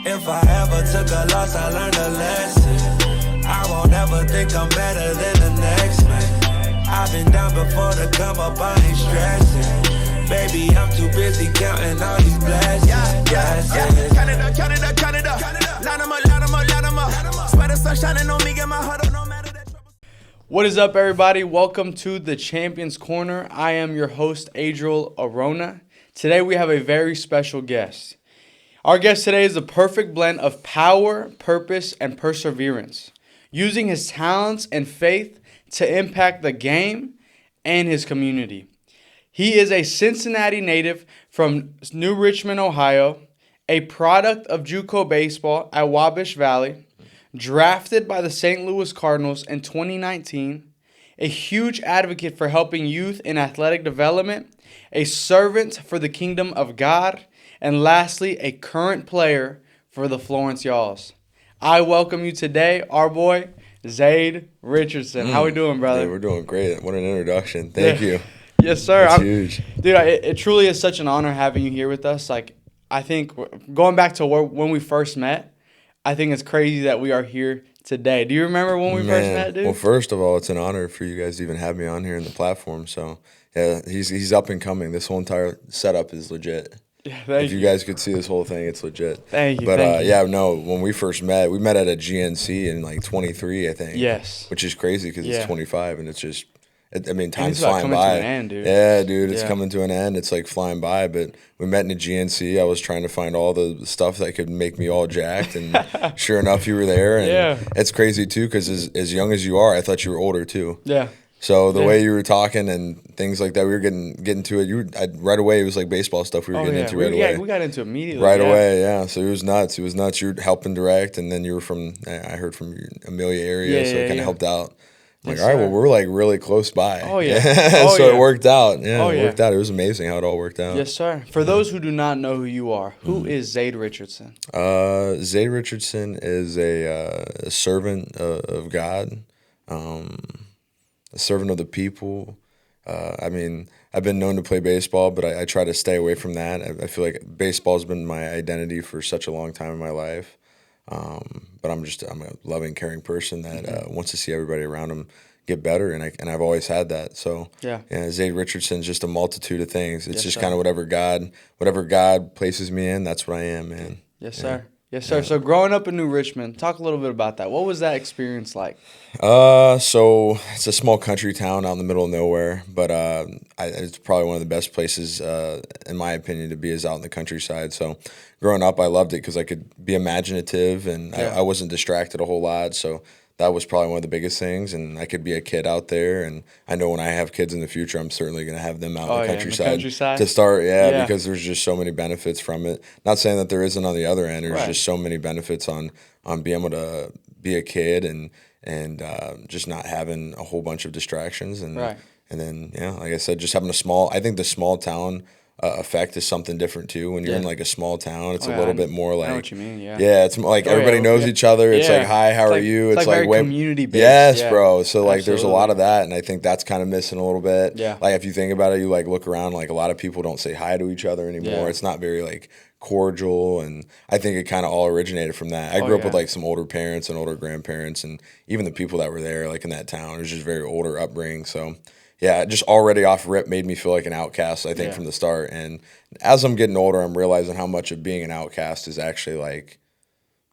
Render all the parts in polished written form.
If I ever took a loss, I learned a lesson. I won't ever think I'm better than the next man. I've been down before to come up, I ain't stressing. Baby, I'm too busy counting all these blessings. Count it up. Line 'em up. Swear the sun shining on me, get my heart up, no matter that trouble. What is up, everybody? Welcome to the Champions Corner. I am your host, Adriel Orona. Today we have a very special guest. Our guest today is the perfect blend of power, purpose, and perseverance, using his talents and faith to impact the game and his community. He is a Cincinnati native from New Richmond, Ohio, a product of JUCO baseball at Wabash Valley, drafted by the St. Louis Cardinals in 2019, a huge advocate for helping youth in athletic development, a servant for the kingdom of God, and lastly, a current player for the Florence Y'alls. I welcome you today, our boy, Zade Richardson. How we doing, brother? Dude, we're doing great. What an introduction. Thank you. Yes, sir. That's huge. Dude, it truly is such an honor having you here with us. Like, I think going back to when we first met, I think it's crazy that we are here today. Do you remember when we first met, dude? Well, first of all, it's an honor for you guys to even have me on here in the platform. So, yeah, he's up and coming. This whole entire setup is legit. Yeah, thank if you guys could see this whole thing, it's legit. Thank you. But thank you. yeah, no, when we first met, we met at a GNC in like 23, I think. Yes. Which is crazy because it's 25 and it's just, time's it's about flying coming by. to an end, dude. Yeah, dude, it's coming to an end. It's like flying by. But we met in a GNC. I was trying to find all the stuff that could make me all jacked, and sure enough, you were there. And it's crazy too because as young as you are, I thought you were older too. Yeah. So the way you were talking and things like that, we were getting to it. Right away, it was like baseball stuff we were getting into right away. We got into it immediately. Right away, yeah. So it was nuts. You were helping direct, and then you were from, I heard from your Amelia area, so it kind of helped out. I'm like, all right, well, we're like really close by. Oh, yeah. It worked out. Yeah, it worked out. It was amazing how it all worked out. Yes, sir. For those who do not know who you are, who is Zade Richardson? Zade Richardson is a servant of God. A servant of the people. I've been known to play baseball, but I try to stay away from that. I feel like baseball's been my identity for such a long time in my life. But I'm a loving, caring person that wants to see everybody around him get better, and I've always had that. So Zade Richardson's just a multitude of things. It's just kind of whatever God places me in, that's what I am, man. Yes, sir. Yes, sir. So growing up in New Richmond, talk a little bit about that. What was that experience like? So it's a small country town out in the middle of nowhere, but it's probably one of the best places, in my opinion, to be is out in the countryside. So growing up, I loved it because I could be imaginative and I wasn't distracted a whole lot. So that was probably one of the biggest things, and I could be a kid out there. And I know when I have kids in the future, I'm certainly going to have them out in the countryside to start. Because there's just so many benefits from it. Not saying that there isn't on the other end. There's just so many benefits on being able to be a kid and just not having a whole bunch of distractions. And then, like I said, just having I think the small town effect is something different too. When you're in like a small town, it's a little bit more like, I know what you mean, it's like everybody knows each other. It's like, hi, how are you? It's like way community based. Yes, bro. So like there's a lot of that, and I think that's kind of missing a little bit. Yeah. Like if you think about it, you like look around, like a lot of people don't say hi to each other anymore. Yeah. It's not very like cordial, and I think it kind of all originated from that. I grew up with like some older parents and older grandparents, and even the people that were there like in that town, it was just very older upbringing. So yeah, just already off rip made me feel like an outcast, I think, from the start. And as I'm getting older, I'm realizing how much of being an outcast is actually like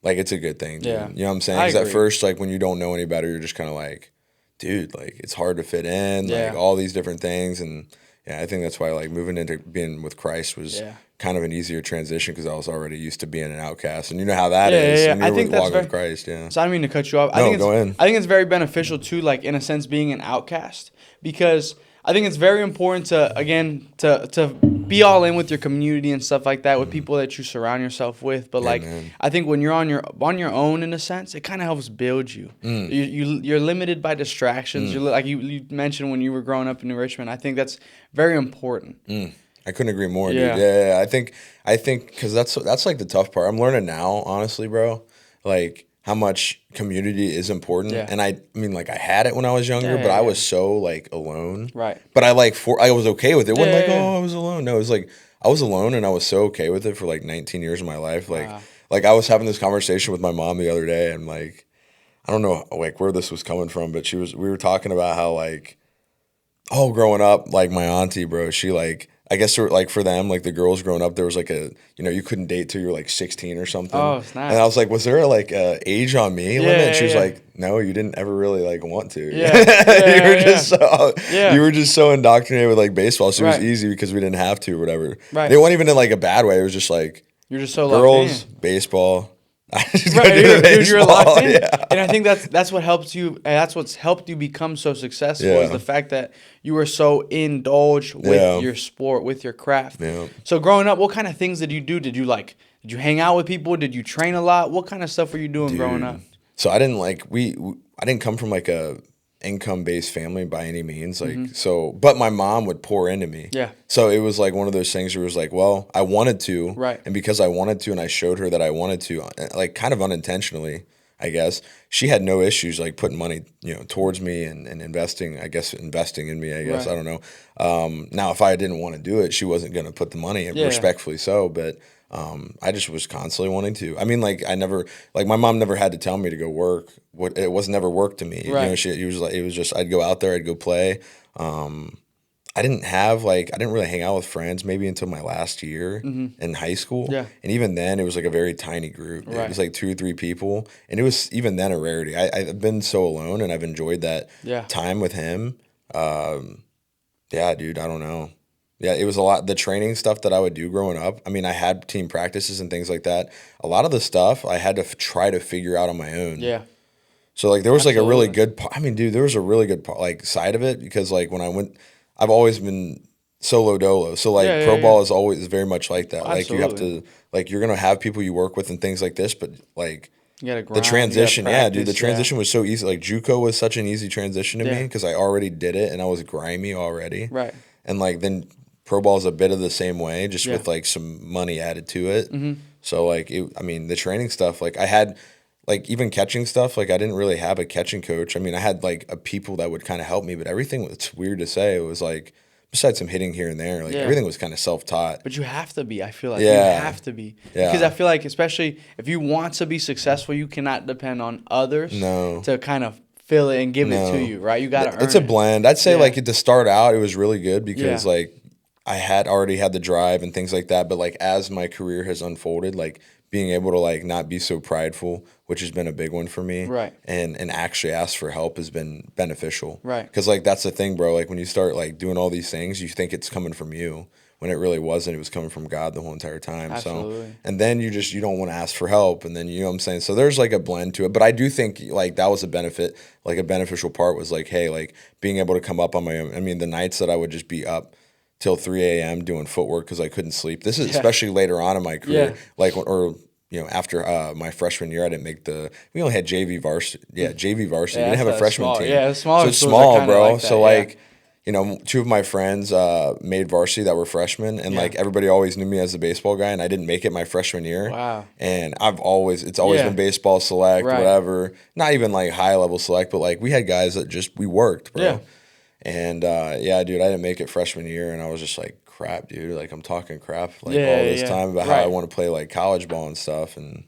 it's a good thing, dude. Yeah. You know what I'm saying? Because at first, like when you don't know any better, you're just kind of like, dude, like it's hard to fit in, like all these different things. And I think that's why like moving into being with Christ was kind of an easier transition because I was already used to being an outcast. And you know how that is. Yeah. I think that's with Christ, So I don't mean to cut you off. Go ahead. I think it's very beneficial too, like in a sense, being an outcast, because I think it's very important to be all in with your community and stuff like that with people that you surround yourself with. But I think when you're on your own in a sense, it kind of helps build you. You're limited by distractions. You're like you mentioned when you were growing up in New Richmond. I think that's very important. I couldn't agree more, dude. Yeah. I think because that's like the tough part. I'm learning now, honestly, bro. Like how much community is important. Yeah. And I mean, like I had it when I was younger, but I was so like alone. Right. But I was okay with it. It wasn't I was alone. No, it was like I was alone and I was so okay with it for like 19 years of my life. Like like I was having this conversation with my mom the other day, and like I don't know like where this was coming from, but we were talking about how like growing up, like my auntie, bro, she like I guess like for them, like the girls growing up, there was like you couldn't date till you were like 16 or something. Oh, snap. And I was like, was there like a age on me limit? And she was yeah. like, no, you didn't ever really like want to. Yeah, yeah, you were just so indoctrinated with like baseball, so it was Right. easy because we didn't have to or whatever. Right. It wasn't even in like a bad way. It was just like You're just so girls, locked in. baseball. I just Right, go do the dude, you're baseball. locked in, Yeah. and I think that's what helps you. And that's what's helped you become so successful Yeah. is the fact that you were so indulged with Yeah. your sport, with your craft. Yeah. So growing up, what kind of things did you do? Did you hang out with people? Did you train a lot? What kind of stuff were you doing growing up? So I didn't like I didn't come from like a income based family by any means. Like so, but my mom would pour into me. Yeah. So it was like one of those things where it was like, well, I wanted to, Right. and because I wanted to, and I showed her that I wanted to, like kind of unintentionally, I guess she had no issues like putting money, towards me and investing in me. I guess Right. I don't know. Now if I didn't want to do it, she wasn't going to put the money in, Yeah. respectfully so, but. I just was constantly wanting to. I mean, like I never, like my mom never had to tell me to go work. It was never work to me. Right. It was just I'd go out there, I'd go play. I didn't really hang out with friends maybe until my last year in high school. Yeah. And even then, it was like a very tiny group. It Right. was like 2 or 3 people, and it was even then a rarity. I've been so alone, and I've enjoyed that Yeah. time with him. Yeah, dude, I don't know. Yeah, it was a lot. The training stuff that I would do growing up, I mean, I had team practices and things like that. A lot of the stuff I had to try to figure out on my own. Yeah. So, like, there was, like, a really Absolutely. good I mean, dude, there was a really good, like, side of it because, like, when I went – I've always been solo dolo. So, like, Yeah, pro yeah, ball yeah. is always very much like that. Like, you have Absolutely. to – like, you're going to have people you work with and things like this, but, like – You gotta the grind, transition, you gotta yeah, dude. The practice, transition was so easy. Like JUCO was such an easy transition to me Yeah. because I already did it and I was grimy already. Right. And like then pro ball is a bit of the same way, just Yeah. with like some money added to it. So like, the training stuff, like I had, like even catching stuff, like I didn't really have a catching coach. I mean, I had like people that would kind of help me, but everything. It's weird to say. It was like besides some hitting here and there, like Yeah. everything was kind of self-taught. But you have to be. I feel like Yeah. you have to be. Yeah. Because I feel like, especially if you want to be successful, you cannot depend on others No. to kind of fill it and give it No. to you, right? You got to earn It's a it. blend. I'd say Yeah. like to start out, it was really good because Yeah. like I had already had the drive and things like that. But like as my career has unfolded, like being able to like not be so prideful, which has been a big one for me. Right. And actually ask for help has been beneficial. Right. Because like that's the thing, bro. Like when you start like doing all these things, you think it's coming from you when it really wasn't. It was coming from God the whole entire time. Absolutely. So and then you don't want to ask for help, and then you know what I'm saying. So there's like a blend to it, but I do think like that was a benefit. Like a beneficial part was like, hey, like being able to come up on my own. I mean, the nights that I would just be up till 3 a.m. doing footwork because I couldn't sleep. This is especially later on in my career, Yeah. like after my freshman year, I didn't make we only had JV varsity. Yeah, JV varsity. Yeah, we didn't have a that's freshman small. team. Yeah, the smaller so it's schools are small, kinda bro. like that, So yeah. like, 2 of my friends made varsity that were freshmen, and like everybody always knew me as the baseball guy, and I didn't make it my freshman year. Wow. And it's always Yeah. been baseball select, Right. whatever. Not even like high level select, but like we had guys that we worked, bro. Yeah. And yeah, dude, I didn't make it freshman year, and I was just like, crap, dude. Like I'm talking crap like Yeah, all this yeah. time about how Right. I want to play like college ball and stuff, and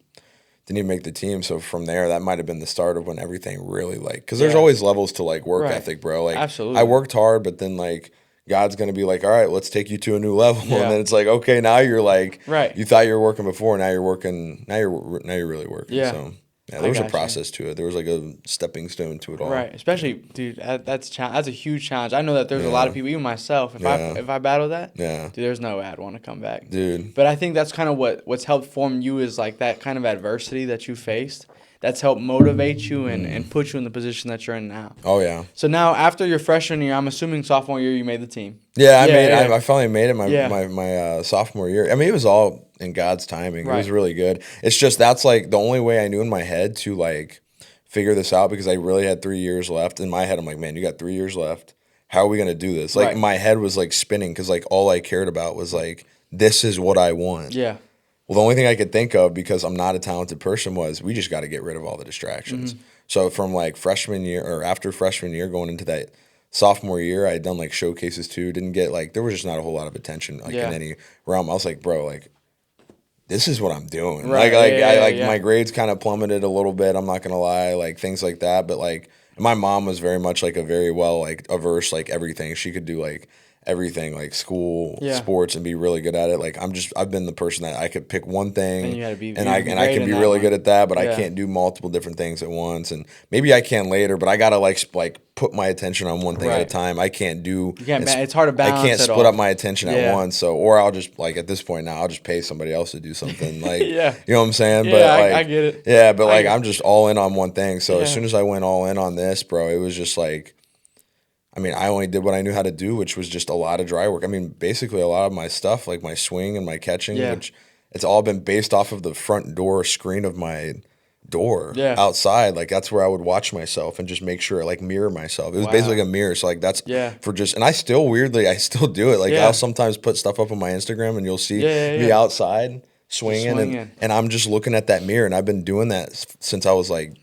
didn't even make the team. So from there, that might have been the start of when everything really because there's Yeah. always levels to like work Right. ethic, bro. Like Absolutely. I worked hard, but then like God's gonna be like, all right, let's take you to a new level, Yeah. and then it's like, okay, now you're like, Right. you thought you were working before, now you're working, now you're really working. Yeah. So yeah, there was a gotcha. process to it. There was like a stepping stone to it all. Right, especially, dude, that's a huge challenge. I know that there's a lot of people, even myself, if I battle that, Yeah. dude, there's no way I'd want to come back. Dude. But I think that's kind of what's helped form you is like that kind of adversity that you faced. That's helped motivate you and put you in the position that you're in now. Oh yeah. So now, after your freshman year, I'm assuming sophomore year, you made the team. Yeah, Yeah. I finally made it Yeah. my sophomore year. I mean, it was all in God's timing. It was Right. really good. It's just that's like the only way I knew in my head to like figure this out because I really had 3 years left. In my head, I'm like, man, you got 3 years left. How are we gonna do this? Like Right. my head was like spinning because like all I cared about was like this is what I want. Yeah. Well, the only thing I could think of because I'm not a talented person was we just got to get rid of all the distractions. So from like freshman year or after freshman year going into that sophomore year, I had done like showcases too. Didn't get like there was just not a whole lot of attention like Yeah. in any realm. I was like, bro, like this is what I'm doing. Right. My grades kind of plummeted a little bit. I'm not gonna lie, like things like that. But like my mom was very much like a very well like averse like everything. She could do like everything like school, sports, and be really good at it. Like I've been the person that I could pick one thing And you gotta be and I can be really good at that, but I can't do multiple different things at once. And maybe I can later, but I gotta like put my attention on one thing at a time. I can't do. It's hard to balance. I can't split up my attention at once. So, or I'll just like at this point now, I'll just pay somebody else to do something. Like, you know what I'm saying? Yeah, but like, I get it. Yeah, but like I'm just all in on one thing. So as soon as I went all in on this, bro, it was just like, I mean, I only did what I knew how to do, which was just a lot of dry work. I mean, basically a lot of my stuff, like my swing and my catching, which it's all been based off of the front door screen of my door outside. Like that's where I would watch myself and just make sure, like mirror myself. It was basically a mirror. So like that's for just, and I still do it. Like I'll sometimes put stuff up on my Instagram and you'll see me outside swinging. And I'm just looking at that mirror. And I've been doing that since I was like,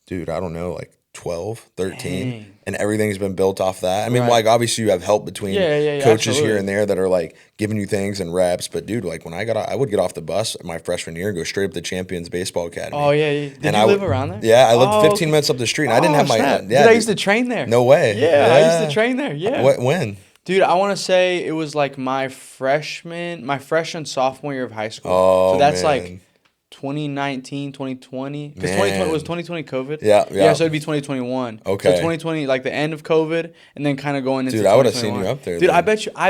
dude, I don't know, like 12, 13. Dang. And everything's been built off that. I mean, like obviously you have help between coaches here and there that are like giving you things and reps. But dude, like when I would get off the bus my freshman year and go straight up to Champions Baseball Academy. Oh yeah, Did you live around there? Yeah, I lived 15 minutes up the street. And I didn't have my Dude, I used to train there. No way. Yeah, I used to train there. Yeah. When? Dude, I want to say it was like my freshman sophomore year of high school. Oh, so that's man. like 2019, 2020. Because 2020 was 2020 COVID. Yeah. So it'd be 2021. Okay. So 2020, like the end of COVID, and then kind of going into. Dude, I would have seen you up there. Dude, then. I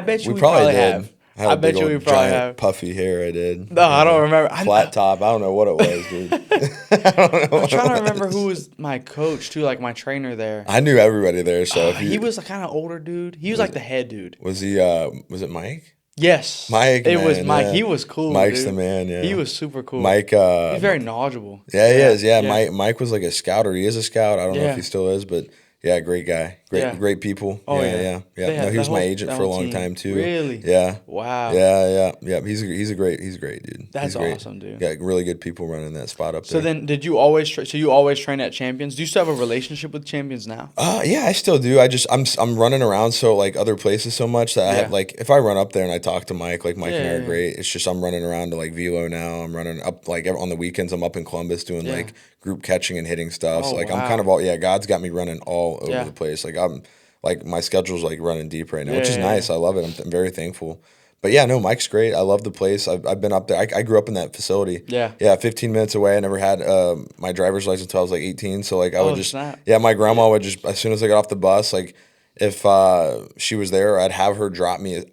bet you we probably have. I bet you we probably have puffy hair. I did. No, I don't remember. Flat top. I don't know what it was, dude. I'm trying to remember who was my coach too, like my trainer there. I knew everybody there. So he was a kind of older dude. He was like the head dude. Was he? Was it Mike? Yes. Mike. It was Mike. Yeah. He was cool. Mike's dude. The man. Yeah. He was super cool. Mike. He's very knowledgeable. Yeah, he is. Yeah. Mike was like a scout, or he is a scout. I don't know if he still is, but. Yeah, great guy. Great people. Oh, yeah. No, he was my agent for a long time too. Really? Yeah. Wow. Yeah. He's a great dude. That's awesome, dude. Yeah, really good people running that spot up there. So then, did you always? So you always train at Champions? Do you still have a relationship with Champions now? Yeah, I still do. I'm running around so like other places so much that I have like if I run up there and I talk to Mike, like Mike and I are great. It's just I'm running around to like Velo now. I'm running up like on the weekends. I'm up in Columbus doing like group catching and hitting stuff. So like I'm kind of God's got me running all over the place. Like I'm like my schedule's like running deep right now, which is nice. I love it. I'm very thankful. But yeah, no, Mike's great. I love the place. I've been up there. I grew up in that facility. Yeah, 15 minutes away. I never had my driver's license until I was like 18. So like I would just my grandma would just as soon as I got off the bus, like if she was there, I'd have her drop me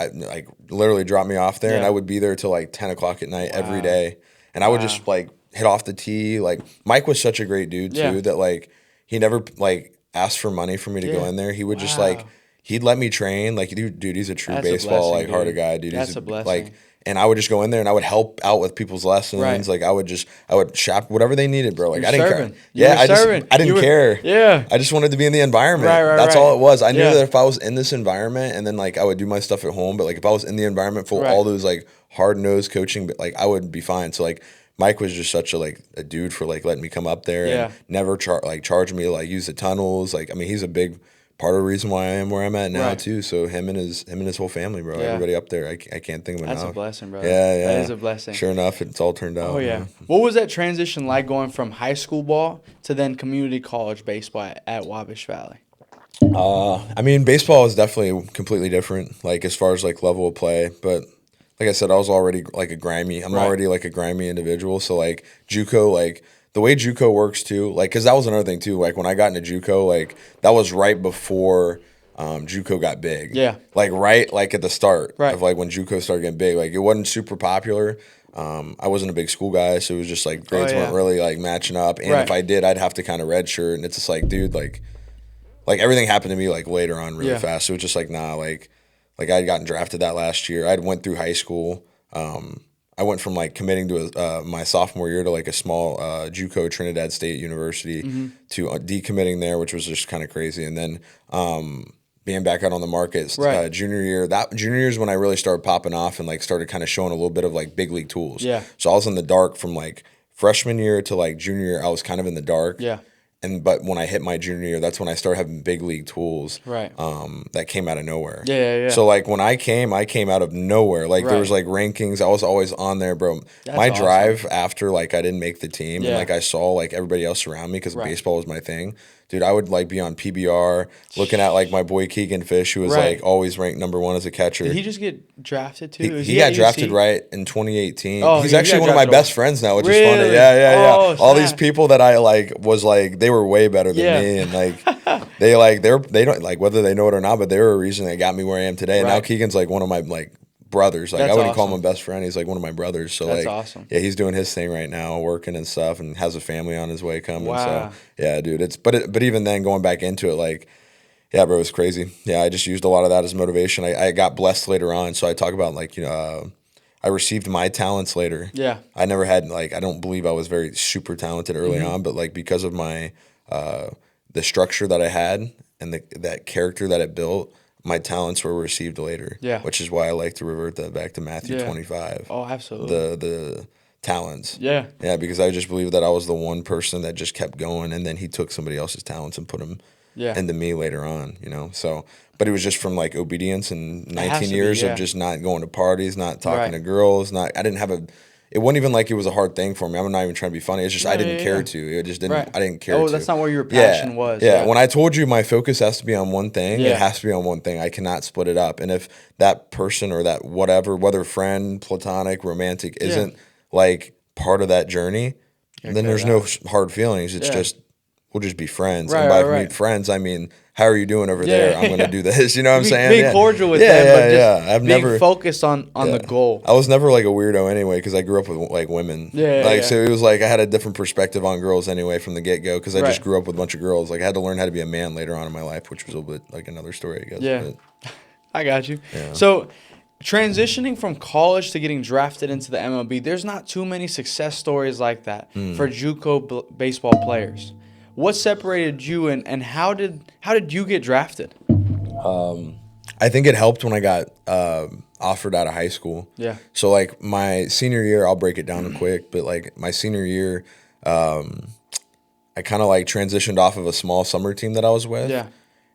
literally drop me off there, and I would be there till like 10 o'clock at night every day, and I would just like hit off the tee. Like Mike was such a great dude too that like he never like asked for money for me to go in there. He would just like he'd let me train. Like dude, he's a true baseball like hearted guy, dude. That's a blessing. Like, and I would just go in there and I would help out with people's lessons. Right. Like I would shop whatever they needed, bro. Like I didn't serving. care. Yeah, I didn't care. Yeah. I just wanted to be in the environment. That's all it was. I knew that if I was in this environment and then like I would do my stuff at home, but like if I was in the environment for all those like hard nosed coaching, but like I would be fine. So like Mike was just such a dude for like letting me come up there and never charge me to like use the tunnels. Like I mean, he's a big part of the reason why I am where I'm at now too. So him and his whole family, bro. Everybody up there, I can't think of it. That's now. a blessing, bro. Yeah. That is a blessing. Sure enough, it's all turned out. Oh yeah. What was that transition like going from high school ball to then community college baseball at Wabash Valley? I mean, baseball is definitely completely different, like as far as like level of play, but. Like I said, I was already like I'm already like a grimy individual. So like JUCO, like the way JUCO works too, like, cause that was another thing too. Like when I got into JUCO, like that was right before JUCO got big. Yeah. Like right, like at the start of like when JUCO started getting big, like it wasn't super popular. I wasn't a big school guy, so it was just like grades weren't really like matching up. And if I did, I'd have to kind of redshirt. And it's just like, dude, like everything happened to me like later on really fast. So it was just like, nah, like I had gotten drafted that last year. I went through high school. I went from like committing to my sophomore year to like a small JUCO Trinidad State University to decommitting there, which was just kind of crazy. And then being back out on the market junior year. That junior year is when I really started popping off and like started kind of showing a little bit of like big league tools. Yeah. So I was in the dark from like freshman year to like junior year. I was kind of in the dark. Yeah. But when I hit my junior year, that's when I started having big league tools. Right. That came out of nowhere. Yeah. So like when I came out of nowhere. Like there was Right. like rankings. I was always on there, bro. That's My awesome. drive after like I didn't make the team and Yeah. like I saw like everybody else around me because Right. baseball was my thing. Dude, I would like be on PBR looking at like my boy Keegan Fish, who was Right. like always ranked number 1 as a catcher. Did he just get drafted too? Is He at got drafted UC? right in 2018. Oh, He's he actually got one of my drafted best over- friends now, which is funny. Really? Yeah. Oh, All these snap. people that I like was like they were way better than Yeah. me, and like they don't like whether they know it or not, but they were a reason that got me where I am today. And now Right. Keegan's like one of my like brothers. Like That's I wouldn't call him awesome. a best friend. He's like one of my brothers. So That's like awesome. yeah, he's doing his thing right now, working and stuff, and has a family on his way coming. Wow. So yeah, dude. But even then, going back into it, like. Yeah, bro, it was crazy. Yeah, I just used a lot of that as motivation. I got blessed later on, so I talk about like I received my talents later. Yeah. I never had like I don't believe I was very super talented early on, but like because of my the structure that I had and that character that it built, my talents were received later. Yeah. Which is why I like to revert that back to Matthew Yeah. 25. Oh, absolutely. The talents. Yeah. Yeah, because I just believe that I was the one person that just kept going, and then he took somebody else's talents and put them into me later on, So, but it was just from like obedience and has 19 to be, years yeah. of just not going to parties, not talking Right. to girls, I didn't have it wasn't even like it was a hard thing for me. I'm not even trying to be funny. It's just I didn't care to. It just didn't. Right. I didn't care. Oh, to. that's not where your passion was. Yeah. Yeah. When I told you my focus has to be on one thing, Yeah. it has to be on one thing. I cannot split it up. And if that person or that whatever, whether friend, platonic, romantic, isn't like part of that journey, then there's no hard feelings. It's just we'll just be friends. Right, and by right. meet friends, I mean how are you doing over there? I'm going to do this. You know what I'm saying? Being cordial with them, but just I've being never focused on the goal. I was never like a weirdo anyway because I grew up with like women. So it was like I had a different perspective on girls anyway from the get go because I just grew up with a bunch of girls. Like I had to learn how to be a man later on in my life, which was a little bit like another story, I guess. Yeah. But, I got you. Yeah. So, transitioning from college to getting drafted into the MLB, there's not too many success stories like that for JUCO baseball players. What separated you, and how did you get drafted? I think it helped when I got offered out of high school. Yeah. So like my senior year, I'll break it down quick, but like my senior year, I kind of like transitioned off of a small summer team that I was with. Yeah.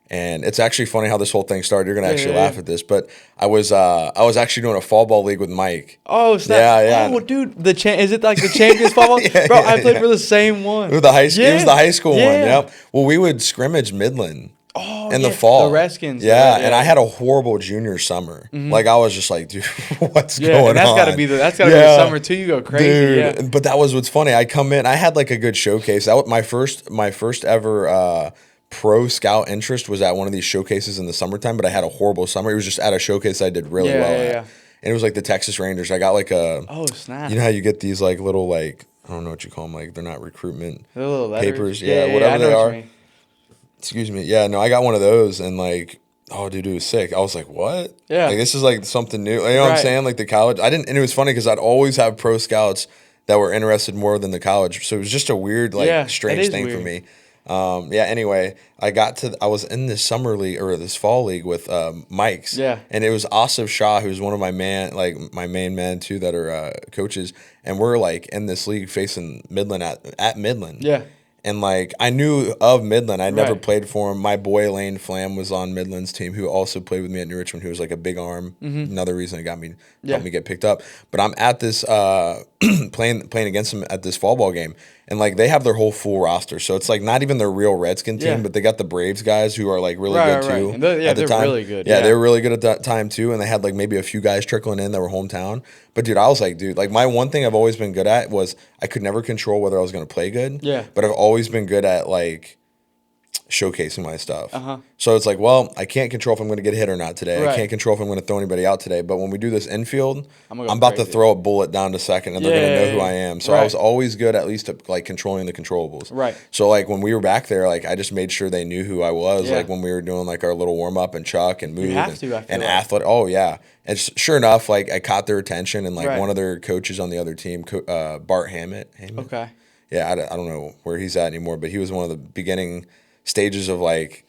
And it's actually funny how this whole thing started. You're gonna actually yeah, laugh at this, but I was actually doing a fall ball league with Mike. Oh, snap. Yeah. Oh, dude, is it like the Champions Football? Bro, I played for the same one. It was the high school. It was the high school one. Yeah. Yep. Well, we would scrimmage Midland. Oh, in the fall. The Redskins. Yeah, and I had a horrible junior summer. Like I was just like, dude, what's going on? And that's gotta be the summer too. You go crazy. Dude. Yeah. But that was what's funny. I come in, I had like a good showcase. That was my first ever pro scout interest was at one of these showcases in the summertime, but I had a horrible summer. It was just at a showcase I did really well at. Yeah. And it was like the Texas Rangers. I got like Oh, snap. you know how you get these like little like I don't know what you call them, like they're not recruitment The little letters. papers. Yeah, whatever I know they what you are. mean. Excuse me. Yeah, no, I got one of those and like, oh, dude, it was sick. I was like, what? Yeah. Like, this is like something new. You know what I'm Right. saying? Like the college. And it was funny because I'd always have pro scouts that were interested more than the college. So it was just a weird, like, Yeah, that strange is thing for weird. me. Anyway, I was in this summer league or this fall league with Mike's. Yeah. And it was Asif Shah, who's one of my main men too that are coaches. And we're like in this league facing Midland at Midland. Yeah. And like I knew of Midland, I'd never Right. played for him. My boy Lane Flam was on Midland's team, who also played with me at New Richmond. Who was like a big arm. Another reason it helped me get picked up. But I'm at this playing against them at this fall ball game, and like they have their whole full roster. So it's like not even their real Redskin team, Yeah. but they got the Braves guys who are like really Right, good right, too. right. And they're at the time. really good. Yeah, Yeah. they were really good at that time too, and they had like maybe a few guys trickling in that were hometown. But dude, I was like, like my one thing I've always been good at was I could never control whether I was going to play good. Yeah. But I've always been good at like showcasing my stuff. Uh-huh. So it's like, well, I can't control if I'm going to get hit or not today. I Right. can't control if I'm going to throw anybody out today. But when we do this infield, I'm I'm, gonna go about to crazy. throw a bullet down to second, and they're going to know who Yeah. I am. So I Right. was always good at least at like controlling the controllables. Right. So like when we were back there, like I just made sure they knew who I was. Yeah. Like when we were doing like our little warm up and chuck and move have and, to, I feel and like. athlete. Oh yeah. And sure enough, like I caught their attention, and like Right. one of their coaches on the other team, Bart Hammett. Okay. Yeah, I don't know where he's at anymore, but he was one of the beginning stages of like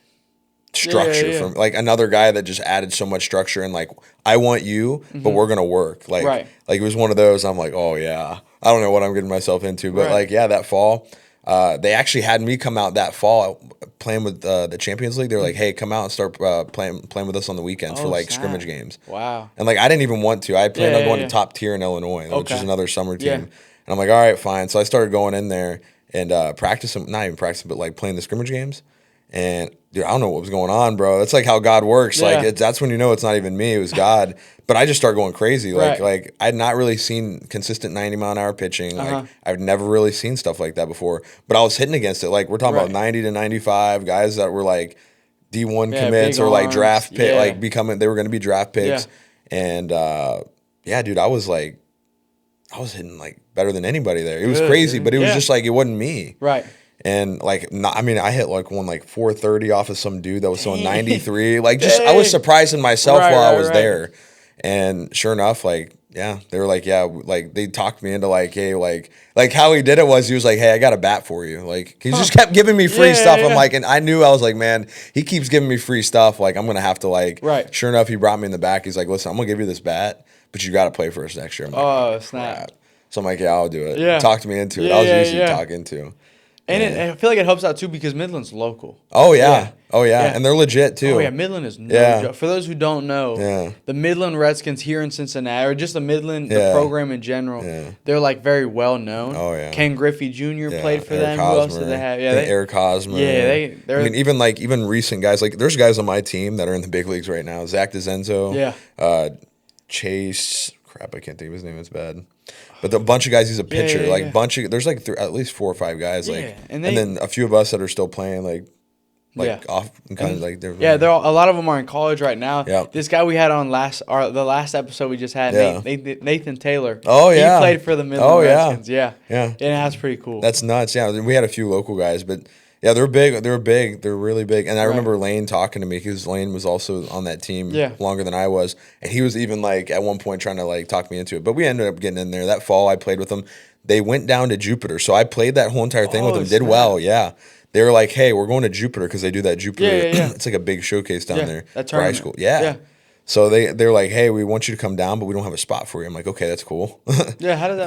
structure yeah. from like another guy that just added so much structure and like I want you, but we're gonna work. Like Right. like it was one of those. I'm like, oh yeah, I don't know what I'm getting myself into, but Right. like yeah, that fall, They actually had me come out that fall playing with the Champions League. They were like, "Hey, come out and start playing with us on the weekends for like snap. scrimmage games." Wow. And like I didn't even want to. I planned on going yeah. to top tier in Illinois, which is Okay. another summer team. Yeah. And I'm like, all right, fine. So I started going in there and practicing, not even practicing, but like playing the scrimmage games. And dude, I don't know what was going on, bro. That's like how God works. Yeah. Like that's when you know it's not even me, it was God. But I just started going crazy. Like I had not really seen consistent 90-mile-an-hour pitching. Like I've never really seen stuff like that before. But I was hitting against it. Like we're talking about 90 to 95 guys that were like D1 commits or like draft pick, like they were going to be draft picks. Yeah. And dude, I was hitting like better than anybody there. It was crazy, but it was just like it wasn't me. Right. And like, I hit like 430 off of some dude that was throwing 93. Like, just I was surprising myself while I was there. And sure enough, like, yeah, they were like, yeah, like they talked me into like, hey, like how he did it was he was like, hey, I got a bat for you. Like he just kept giving me free stuff. I'm like, and I knew I was like, man, he keeps giving me free stuff. Like I'm gonna have to like, sure enough, he brought me in the back. He's like, listen, I'm gonna give you this bat, but you got to play for us next year. I'm like, oh snap! Crap. So I'm like, yeah, I'll do it. Yeah. Talked me into it. I was easy to talk into. And I feel like it helps out too because Midland's local. Oh yeah. And they're legit too. Oh yeah, Midland is no joke. For those who don't know, the Midland Redskins here in Cincinnati, or just the Midland the program in general, they're like very well known. Oh yeah. Ken Griffey Jr. played for them. Who else did they have? Yeah, Eric Hosmer. Yeah, they're. I mean, even recent guys like there's guys on my team that are in the big leagues right now. Zach DeZenzo. Yeah. Chase. Crap, I can't think of his name. It's bad. But a bunch of guys, he's a pitcher. There's like at least 4 or 5 guys. Like, and then a few of us that are still playing. Off and kind of like they're a lot of them are in college right now. Yeah. This guy we had on the last episode we just had, Nathan Taylor. Oh yeah, he played for the Midland Redskins. Yeah, and that's pretty cool. That's nuts. Yeah, we had a few local guys, but yeah, they're big. They're big. They're really big. And I remember Lane talking to me because Lane was also on that team longer than I was, and he was even like at one point trying to like talk me into it. But we ended up getting in there. That fall, I played with them. They went down to Jupiter, so I played that whole entire thing with them. Did well. Yeah. They were like, "Hey, we're going to Jupiter because they do that Jupiter. It's like a big showcase down there for high school. Yeah. So they're like, "Hey, we want you to come down, but we don't have a spot for you." I'm like, "Okay, that's cool." Yeah, how does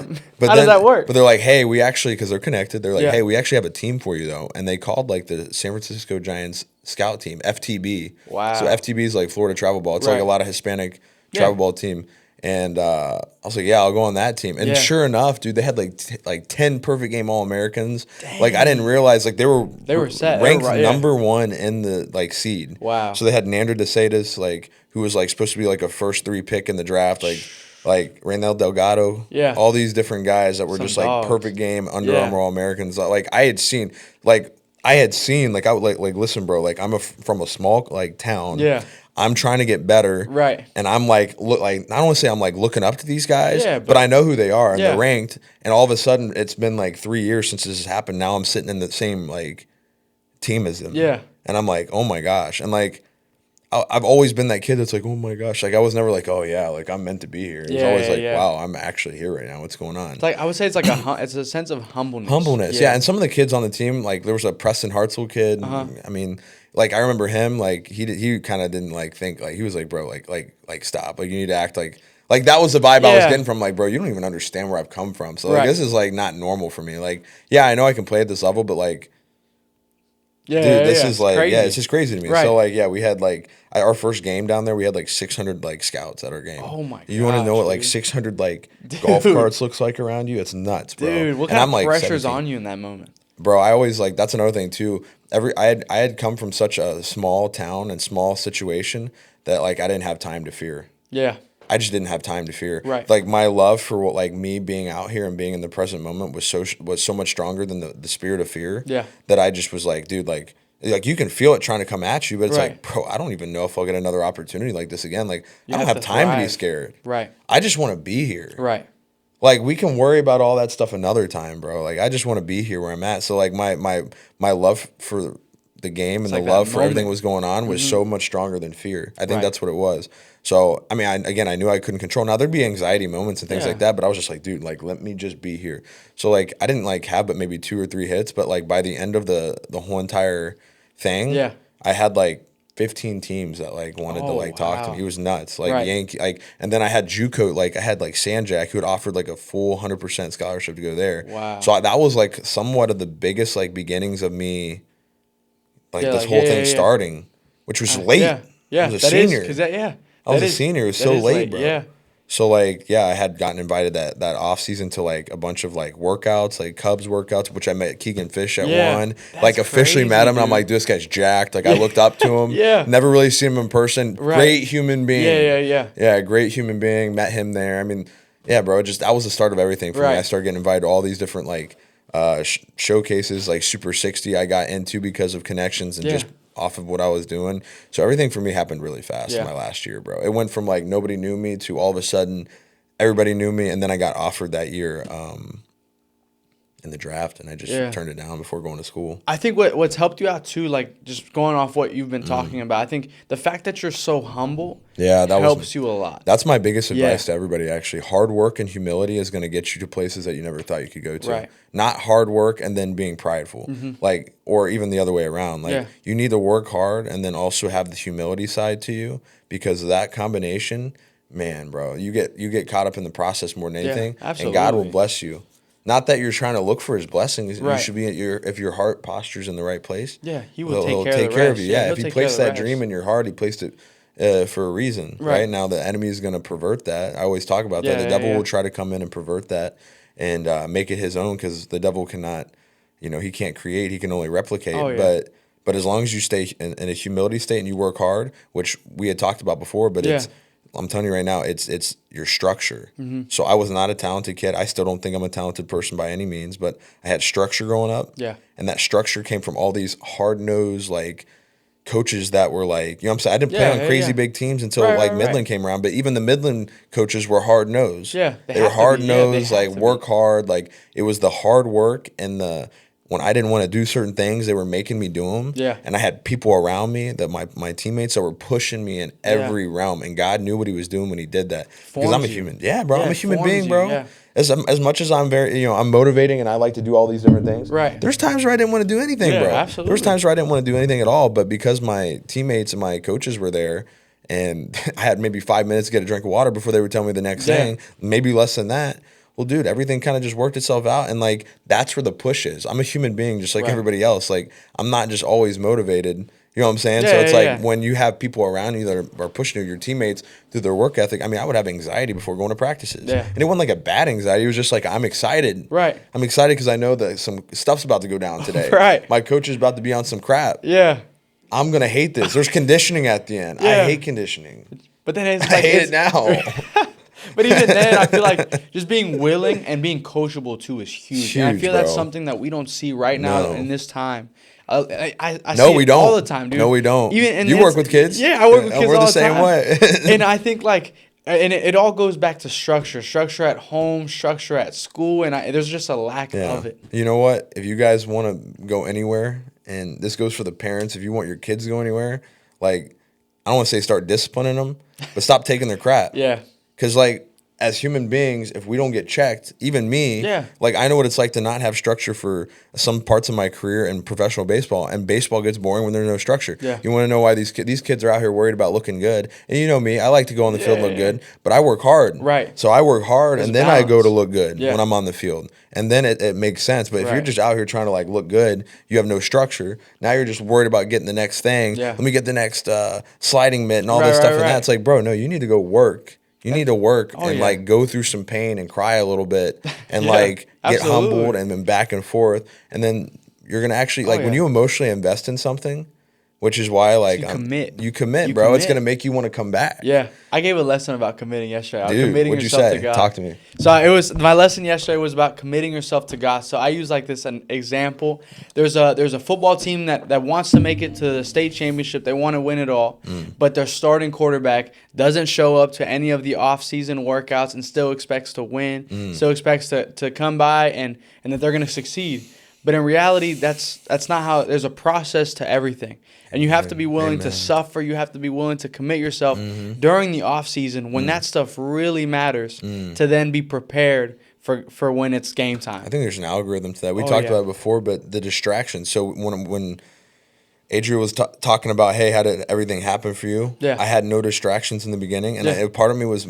that work? But they're like, "Hey, we actually because they're connected. They're like, hey, we actually have a team for you though." And they called like the San Francisco Giants scout team, FTB. Wow. So FTB is like Florida Travel Ball. It's like a lot of Hispanic travel ball team. And I was like, yeah, I'll go on that team. And sure enough, dude, they had like 10 perfect game All-Americans. Dang. Like I didn't realize like they were set. ranked number 1 in the like seed. Wow. So they had Nander DeSatis, like who was like supposed to be like a first 3 pick in the draft, like Raynel Delgado. Yeah. All these different guys that were just like perfect game Under Armour All-Americans. Like I had seen like I would like listen, bro, like I'm from a small like town. Yeah. I'm trying to get better. Right. And I'm like, I don't want to say I'm like looking up to these guys, but I know who they are and they're ranked. And all of a sudden it's been like 3 years since this has happened. Now I'm sitting in the same like team as them. Yeah. And I'm like, oh my gosh. And like, I've always been that kid that's like, oh my gosh. Like I was never like, oh yeah, like I'm meant to be here. It was always like, wow, I'm actually here right now. What's going on? It's like, I would say it's like it's a sense of humbleness. Humbleness. Yeah. And some of the kids on the team, like there was a Preston Hartzell kid. I mean, like I remember him, like he kind of didn't like think like he was like, bro, like stop, like you need to act like that was the vibe I was getting from like, bro, you don't even understand where I've come from. So like this is like not normal for me. Like I know I can play at this level, but like, dude, this is like crazy. It's just crazy to me. Right. So like we had like our first game down there, we had like 600 like scouts at our game. Oh my god! You want to know what like 600 like golf carts looks like around you? It's nuts, bro. Dude, what kind of pressure's on you in that moment? Bro, I always like that's another thing too. I had come from such a small town and small situation that like I didn't have time to fear. Yeah. I just didn't have time to fear. Right. Like my love for what like me being out here and being in the present moment was so much stronger than the spirit of fear. Yeah. That I just was like, dude, like you can feel it trying to come at you, but it's like, bro, I don't even know if I'll get another opportunity like this again. Like I don't have time to be scared. Right. I just want to be here. Right. Like we can worry about all that stuff another time, bro. Like I just want to be here where I'm at. So like my love for the game and the love for everything that was going on was so much stronger than fear. I think that's what it was. So I mean, I knew I couldn't control. Now there'd be anxiety moments and things like that, but I was just like, dude, like let me just be here. So like I didn't like have but maybe 2 or 3 hits, but like by the end of the whole entire thing, I had like 15 teams that like wanted to Oh, like talk to wow. me. He was nuts. Like Right. Yankee, like, and then I had JUCO, like I had like Sanjak who had offered like a full 100% scholarship to go there. Wow. So that was like somewhat of the biggest like beginnings of me, like Yeah, this like, whole yeah, thing yeah, yeah. starting, which was late. Yeah, yeah, I was a that is senior. because that yeah, I was that a is- senior. It was that so is late, bro. Yeah, So like, yeah, I had gotten invited that off season to like a bunch of like workouts, like Cubs workouts, which I met Keegan Fish at Yeah, one. that's Like officially crazy, met him, and I'm dude. like, this guy's jacked. Like I looked up to him. Yeah. Never really seen him in person. Right. Great human being. Yeah. Yeah, great human being. Met him there. I mean, yeah, bro. Just that was the start of everything for me. Right. I started getting invited to all these different like showcases, like Super 60. I got into because of connections and Yeah. just off of what I was doing. So everything for me happened really fast Yeah. in my last year, bro. It went from like nobody knew me to all of a sudden everybody knew me, and then I got offered that year in the draft, and I just Yeah. turned it down before going to school. I think what's helped you out too, like just going off what you've been talking about. I think the fact that you're so humble, Yeah, that helps you a lot. That's my biggest advice Yeah. to everybody, actually. Hard work and humility is going to get you to places that you never thought you could go to. Right. Not hard work and then being prideful, like, or even the other way around. Like, Yeah. you need to work hard and then also have the humility side to you, because of that combination, man, bro, you get caught up in the process more than Yeah, anything, and God will absolutely. bless you. Not that you're trying to look for His blessings. Right. You should be if your heart posture's in the right place. Yeah, He will He'll take care of the of rest. you. Yeah, Yeah, He'll if He take care of placed the that rest. dream in your heart, He placed it for a reason, Right. right? Now the enemy is going to pervert that. I always talk about Yeah, that. The yeah, devil yeah. will try to come in and pervert that and make it his own, because the devil cannot, he can't create. He can only replicate. Oh, yeah. But as long as you stay in a humility state and you work hard, which we had talked about before, but Yeah. I'm telling you right now, it's your structure. Mm-hmm. So I was not a talented kid. I still don't think I'm a talented person by any means, but I had structure growing up. Yeah. And that structure came from all these hard-nosed, like, coaches that were like, you know what I'm saying? I didn't play Yeah, on yeah, crazy yeah. big teams until Right, like right, Midland right. came around. But even the Midland coaches were hard nosed. Yeah, they they were have to be. hard Yeah, nosed, they have like to work be. hard. Like it was the hard work and when I didn't want to do certain things, they were making me do them. Yeah. And I had people around me, that my teammates, that were pushing me in every realm. And God knew what He was doing when He did that. Because I'm Forms a you. human. Yeah, bro. Yeah, I'm a it human forms being, you, bro. yeah. As much as I'm very, I'm motivating and I like to do all these different things. Right. There's times where I didn't want to do anything, Yeah, bro. absolutely. There's times where I didn't want to do anything at all, but because my teammates and my coaches were there, and I had maybe 5 minutes to get a drink of water before they would tell me the next Yeah. thing, maybe less than that. Well, dude, everything kind of just worked itself out, and like that's where the push is. I'm a human being just like Right. everybody else. Like I'm not just always motivated. You know what I'm saying? Yeah, So it's yeah, like yeah. when you have people around you that are pushing you, your teammates, through their work ethic. I mean, I would have anxiety before going to practices. Yeah. And it wasn't like a bad anxiety. It was just like I'm excited. Right. I'm excited because I know that some stuff's about to go down today. Right. My coach is about to be on some crap. Yeah, I'm gonna hate this. There's conditioning at the end. I Yeah. hate conditioning. but then it's I like hate it's- it now. But even then, I feel like just being willing and being coachable too is huge. And I Huge, feel that's bro. something that we don't see right now No. in this time. I No, see we it all the don't. time, dude. No, we don't. Even and You it's- work with kids? Yeah, I work with Yeah, kids we're all the same time. way. And I think like, and it all goes back to structure at home, structure at school, and there's just a lack of it. You know what? If you guys want to go anywhere, and this goes for the parents, if you want your kids to go anywhere, like, I don't want to say start disciplining them, but stop taking their crap. Yeah, Because, like, as human beings, if we don't get checked, even me, Yeah. like, I know what it's like to not have structure for some parts of my career in professional baseball, and baseball gets boring when there's no structure. Yeah. You want to know why these kids are out here worried about looking good. And you know me, I like to go on the field and look yeah. good, but I work hard. Right. So I work hard, There's and then I go to balance. look good Yeah. when I'm on the field. And then it makes sense. But if you're Right. just out here trying to, like, look good, you have no structure. Now you're just worried about getting the next thing. Yeah. Let me get the next sliding mitt and all Right, this stuff right, and right. that. It's like, bro, no, you need to go work. You need to work Oh, and yeah. like go through some pain and cry a little bit and Yeah, like get absolutely. humbled and then back and forth. And then you're going to actually like when yeah. you emotionally invest in something, which is why like You I'm- commit. You commit, You bro. It's commit. going to make you want to come back. Yeah, I gave a lesson about committing yesterday. Dude, Committing what'd you yourself say? to God. Talk to me. So it was my lesson yesterday was about committing yourself to God. So I use like this an example. There's a football team that wants to make it to the state championship. They want to win it all, but their starting quarterback doesn't show up to any of the off-season workouts and still expects to win. Still expects to come by and that they're going to succeed. But in reality, that's not how. There's a process to everything, and you have to be willing to suffer. You have to be willing to commit yourself during the off season when that stuff really matters to then be prepared for when it's game time. I think there's an algorithm to that. We Oh, talked yeah. about it before, but the distraction. So when Adriel was talking about, hey, how did everything happen for you? Yeah. I had no distractions in the beginning, and Yeah. part of me was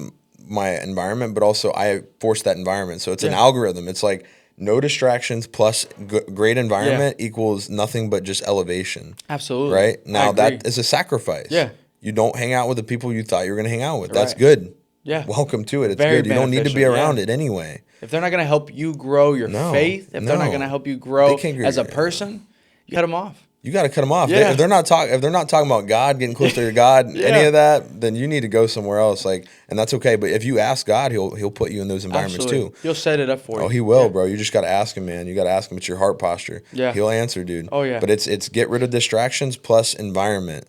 my environment, but also I forced that environment. So it's an algorithm. It's like no distractions plus great environment equals nothing but just elevation. Absolutely. Right? Now I agree. that is a sacrifice. Yeah. You don't hang out with the people you thought you were going to hang out with. That's Right. good. Yeah. Welcome to it. It's Very good. You don't need to be beneficial, around yeah. it anyway. If they're not going to help you grow your faith, if they're not going to help you grow as a person, you cut them off. You got to cut them off. Yeah. If they're not talking about God, getting close to God, any of that, then you need to go somewhere else. Like, and that's okay. But if you ask God, He'll put you in those environments Absolutely. too. He'll set it up for you. Oh, He will, bro. You just got to ask Him, man. You got to ask Him. It's your heart posture. Yeah. He'll answer, dude. Oh, yeah. But it's get rid of distractions plus environment.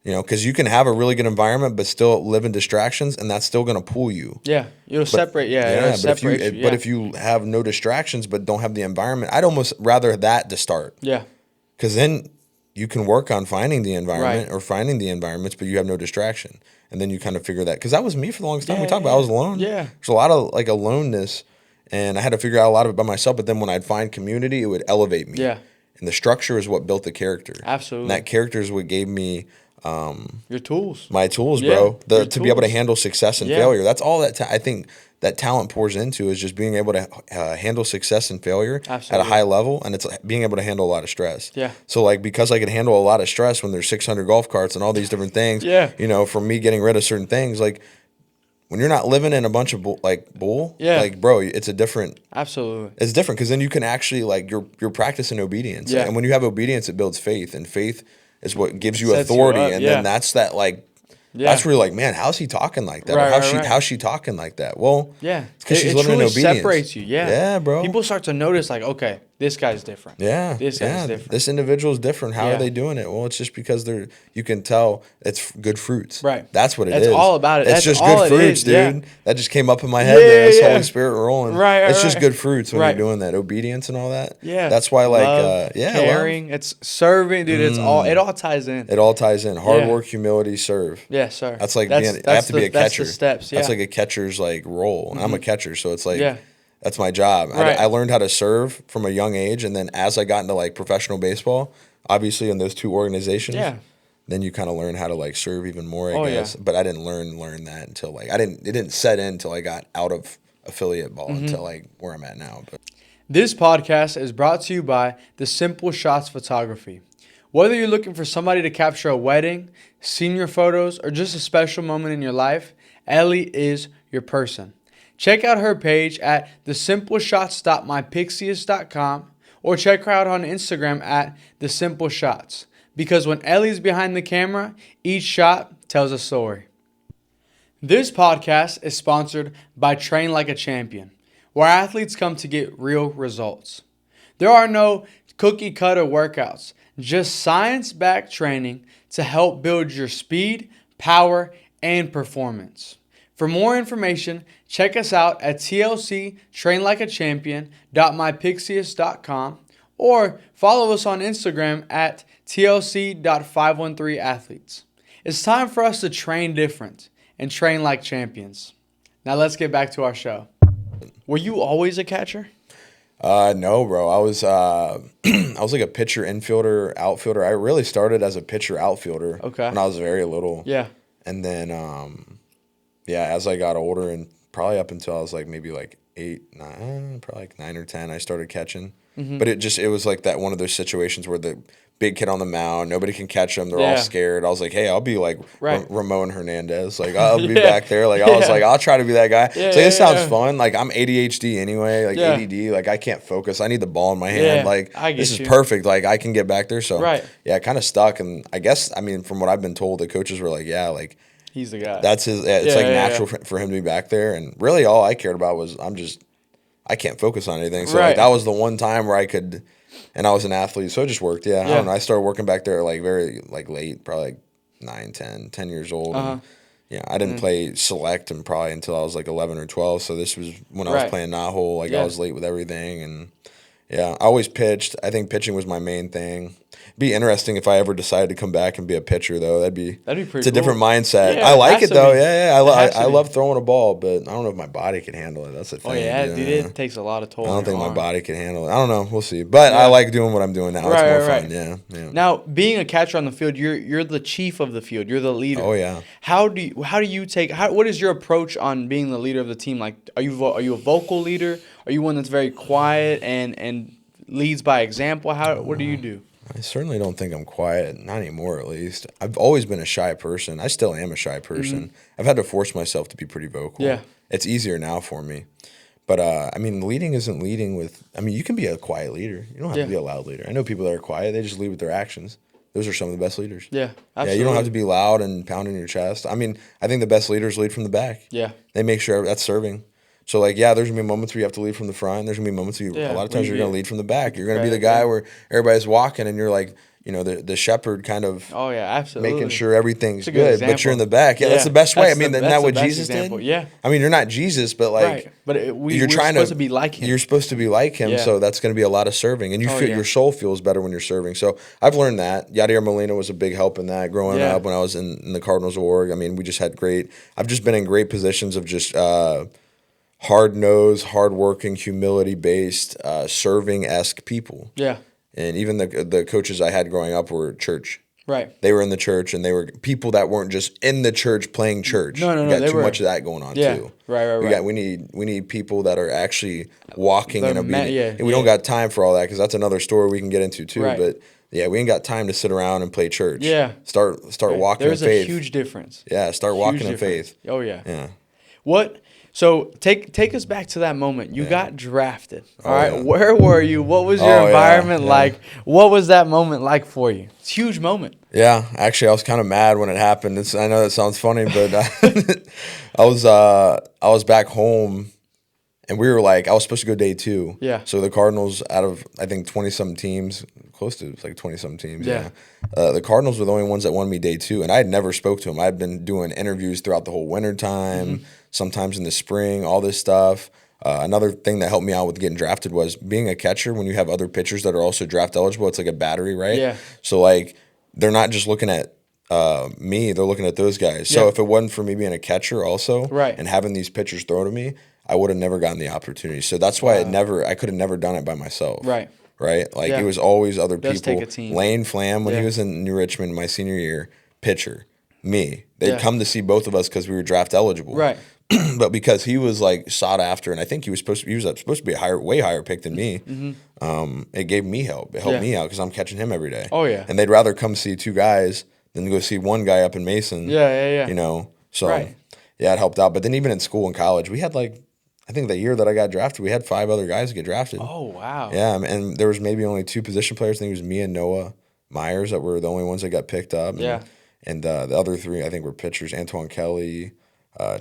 You know, because you can have a really good environment, but still live in distractions, and that's still going to pull you. Yeah, it'll separate. Yeah, it'll separate you. But if you have no distractions, but don't have the environment, I'd almost rather that to start. Yeah. Because then you can work on finding the environment or finding the environments, but you have no distraction. And then you kind of figure that. Because that was me for the longest time. We talked about I was alone. Yeah. There's a lot of like aloneness, and I had to figure out a lot of it by myself. But then when I'd find community, it would elevate me. Yeah. And the structure is what built the character. Absolutely. And that character is what gave me your tools. my tools, bro. Your To be able to tools. handle success and failure. That's all that I think that talent pours into is just being able to handle success and failure at a high level, and it's being able to handle a lot of stress. Yeah. So like because I could handle a lot of stress when there's 600 golf carts and all these different things. Yeah. You know, from me getting rid of certain things, like when you're not living in a bunch of bull, Yeah. like bro, it's a different. Absolutely. It's different because then you can actually like you're practicing obedience. Yeah. And when you have obedience, it builds faith, and faith is what gives you Sets you authority, up, and yeah. then that's that like. Yeah. That's where you're like, man, how's he talking like that? Right, Or right. how's she talking like that? Well, Yeah. it's because she's it living in truly obedience. separates you. Yeah. Yeah, bro. People start to notice like, okay, this guy's different. Yeah, This guy's different. This individual is different. How Yeah. are they doing it? Well, it's just because you can tell it's good fruits. Right. That's what it That's is. all about it. It's That's just all good it fruits, is, dude. yeah. That just came up in my head. Yeah, There. That's yeah. Holy Spirit rolling. Right, It's right. just good fruits when Right. you're doing that obedience and all that. Yeah. That's why, like, Love, caring. It's serving, dude. It all ties in. It all ties in. Hard Yeah. work, humility, serve. Yeah, sir. That's like I have to be a catcher. That's the steps. Yeah. That's like a catcher's like role. And I'm a catcher, so it's like Yeah. that's my job. Right. I learned how to serve from a young age, and then as I got into like professional baseball, obviously in those two organizations, Yeah. then you kind of learn how to like serve even more, I Oh, guess. yeah. But I didn't learn that until like it didn't set in until I got out of affiliate ball Mm-hmm. until like where I'm at now. But This podcast is brought to you by the Simple Shots Photography. Whether you're looking for somebody to capture a wedding, senior photos, or just a special moment in your life, Ellie is your person. Check out her page at thesimpleshots.mypixiest.com or check her out on Instagram at thesimpleshots. Because when Ellie's behind the camera, each shot tells a story. This podcast is sponsored by Train Like a Champion, where athletes come to get real results. There are no cookie cutter workouts, just science-backed training to help build your speed, power, and performance. For more information, check us out at tlctrainlikeachampion.mypixiest.com or follow us on Instagram at tlc.513athletes. It's time for us to train different and train like champions. Now let's get back to our show. Were you always a catcher? no, bro. I was I was like a pitcher, infielder, outfielder. I really started as a pitcher, outfielder when I was very little. Yeah. And then as I got older and probably up until I was like maybe like 8, 9, probably like 9 or 10, I started catching. Mm-hmm. But it was like that one of those situations where the big kid on the mound, nobody can catch him. They're all scared. I was like, hey, I'll be like Ramon Hernandez. Like I'll be back there. Like I was like, I'll try to be that guy. This sounds fun. Like I'm ADHD anyway, like ADD. Like I can't focus. I need the ball in my hand. Like this is perfect. Like I can get back there. So I kind of stuck. And I guess, I mean, from what I've been told, the coaches were like, yeah, like he's the guy. that's his. It's natural for him to be back there. And really all I cared about was I can't focus on anything. So like that was the one time where I could. And I was an athlete, so it just worked. I don't know. I started working back there like very like late, probably like 9, 10 years old. And, I didn't play select and probably until I was like 11 or 12. So this was when I was playing Nahole. Like I was late with everything, and Yeah, I always pitched. I think pitching was my main thing. Be interesting if I ever decided to come back and be a pitcher, though. That'd be pretty It's a different cool. mindset. Yeah, I it like has it to though. be. Yeah, It has to I be. love throwing a ball, but I don't know if my body can handle it. That's the thing. Oh yeah, dude, Yeah. it takes a lot of toll. I on don't your think my arm. body can handle it. I don't know. We'll see. But Yeah. I like doing what I'm doing now. It's Right, more right, fun. right. Yeah. Now, being a catcher on the field, you're the chief of the field. You're the leader. Oh yeah. What is your approach on being the leader of the team? Like, are you a vocal leader? Are you one that's very quiet and leads by example? What do you do? I certainly don't think I'm quiet, not anymore at least. I've always been a shy person. I still am a shy person. I've had to force myself to be pretty vocal. Yeah. It's easier now for me. But, I mean, leading isn't leading with – I mean, you can be a quiet leader. You don't have to be a loud leader. I know people that are quiet. They just lead with their actions. Those are some of the best leaders. Yeah, absolutely. Yeah, you don't have to be loud and pounding your chest. I mean, I think the best leaders lead from the back. Yeah. They make sure that's serving. So, like, yeah, there's going to be moments where you have to lead from the front. There's going to be moments where a lot of times you're going to lead from the back. You're going to be the guy where everybody's walking and you're like, you know, the shepherd kind of Oh yeah, absolutely. making sure everything's It's a good, good but you're in the example. back. Yeah, that's the best way. I That's mean, the- isn't that's that what the best Jesus example. did? Yeah. I mean, you're not Jesus, but like Right. But you're we're trying supposed to be like him. You're supposed to be like him, Yeah. so that's going to be a lot of serving, and your soul feels better when you're serving. So I've learned that. Yadier Molina was a big help in that growing up when I was in the Cardinals org. I mean, we just had great. I've just been in great positions of just hard-nosed, hard-working, humility-based, serving-esque people. Yeah. And even the coaches I had growing up were church. Right. They were in the church, and they were people that weren't just in the church playing church. No, We got they too were- much of that going on Yeah. too. Right. We need people that are actually walking in obedience. And we don't got time for all that because that's another story we can get into too. Right. But yeah, we ain't got time to sit around and play church. Yeah. Start walking There's in faith. a huge difference. Yeah, start walking in Huge difference. faith. Oh yeah. Yeah. What? So take us back to that moment. You got drafted. All right. yeah. Where were you? What was your Oh, yeah, environment yeah. like? What was that moment like for you? It's a huge moment. Yeah, actually, I was kind of mad when it happened. I know that sounds funny, but I was back home, and we were like, I was supposed to go day 2. Yeah. So the Cardinals, out of I think 20-some teams, close to like 20-some teams. Yeah. The Cardinals were the only ones that wanted me day 2, and I had never spoke to them. I'd been doing interviews throughout the whole winter time, sometimes in the spring, all this stuff. Another thing that helped me out with getting drafted was being a catcher. When you have other pitchers that are also draft eligible, it's like a battery, right? Yeah. So like they're not just looking at me; they're looking at those guys. So Yeah. if it wasn't for me being a catcher also, Right. and having these pitchers throw to me, I would have never gotten the opportunity. So that's why I could have never done it by myself. Right. Right. Like Yeah. it was always other Does people. take a team. Lane Flam when Yeah. he was in New Richmond my senior year, pitcher. Me. They'd Yeah. come to see both of us because we were draft eligible. Right. But because he was like sought after, and I think he was supposed to be a way higher pick than me. It gave me help. It helped Yeah. me out because I'm catching him every day. Oh, yeah. And they'd rather come see 2 guys than go see 1 guy up in Mason. Yeah. You know, so Right. yeah, it helped out. But then even in school and college, we had like I think the year that I got drafted, we had 5 other guys get drafted. Oh wow. Yeah, and there was maybe only 2 position players. I think it was me and Noah Myers that were the only ones that got picked up. Yeah. And the other 3, I think, were pitchers: Antoine Kelly,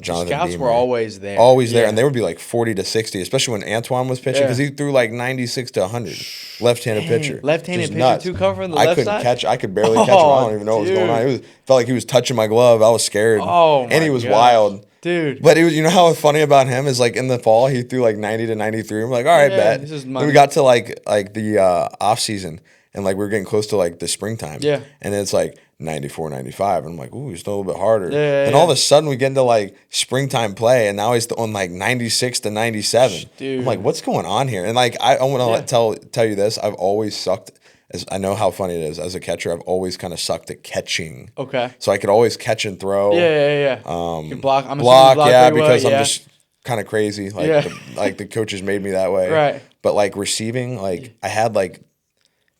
Jonathan Scouts Beamer. were always there. Always there, Yeah. and they would be like 40 to 60, especially when Antoine was pitching, because he threw like 96 to 100. Left-handed pitcher. Left-handed Just pitcher nuts. too, covering the I left couldn't side? catch. I could barely catch him. I don't even know what was going on. dude. Felt like he was touching my glove. I was scared. Oh, and he my was gosh. wild. Dude. But it was, you know how funny about him is like in the fall he threw like 90 to 93. I'm like, all right, Yeah, bet. this is Then money. we got to like the off season, and like we were getting close to like the springtime. Yeah. And then it's like 94, 95. And I'm like, ooh, he's still a little bit harder. Yeah, Then all of a sudden we get into like springtime play, and now he's on like 96 to 97. Dude. I'm like, what's going on here? And like I want to tell you this, I've always sucked. As I know how funny it is as a catcher, I've always kind of sucked at catching. Okay. So I could always catch and throw. Yeah. You can block. I'm assuming you Block, yeah, pretty well, because yeah. I'm just kind of crazy. Like, Yeah. like the coaches made me that way. Right. But like receiving, like I had like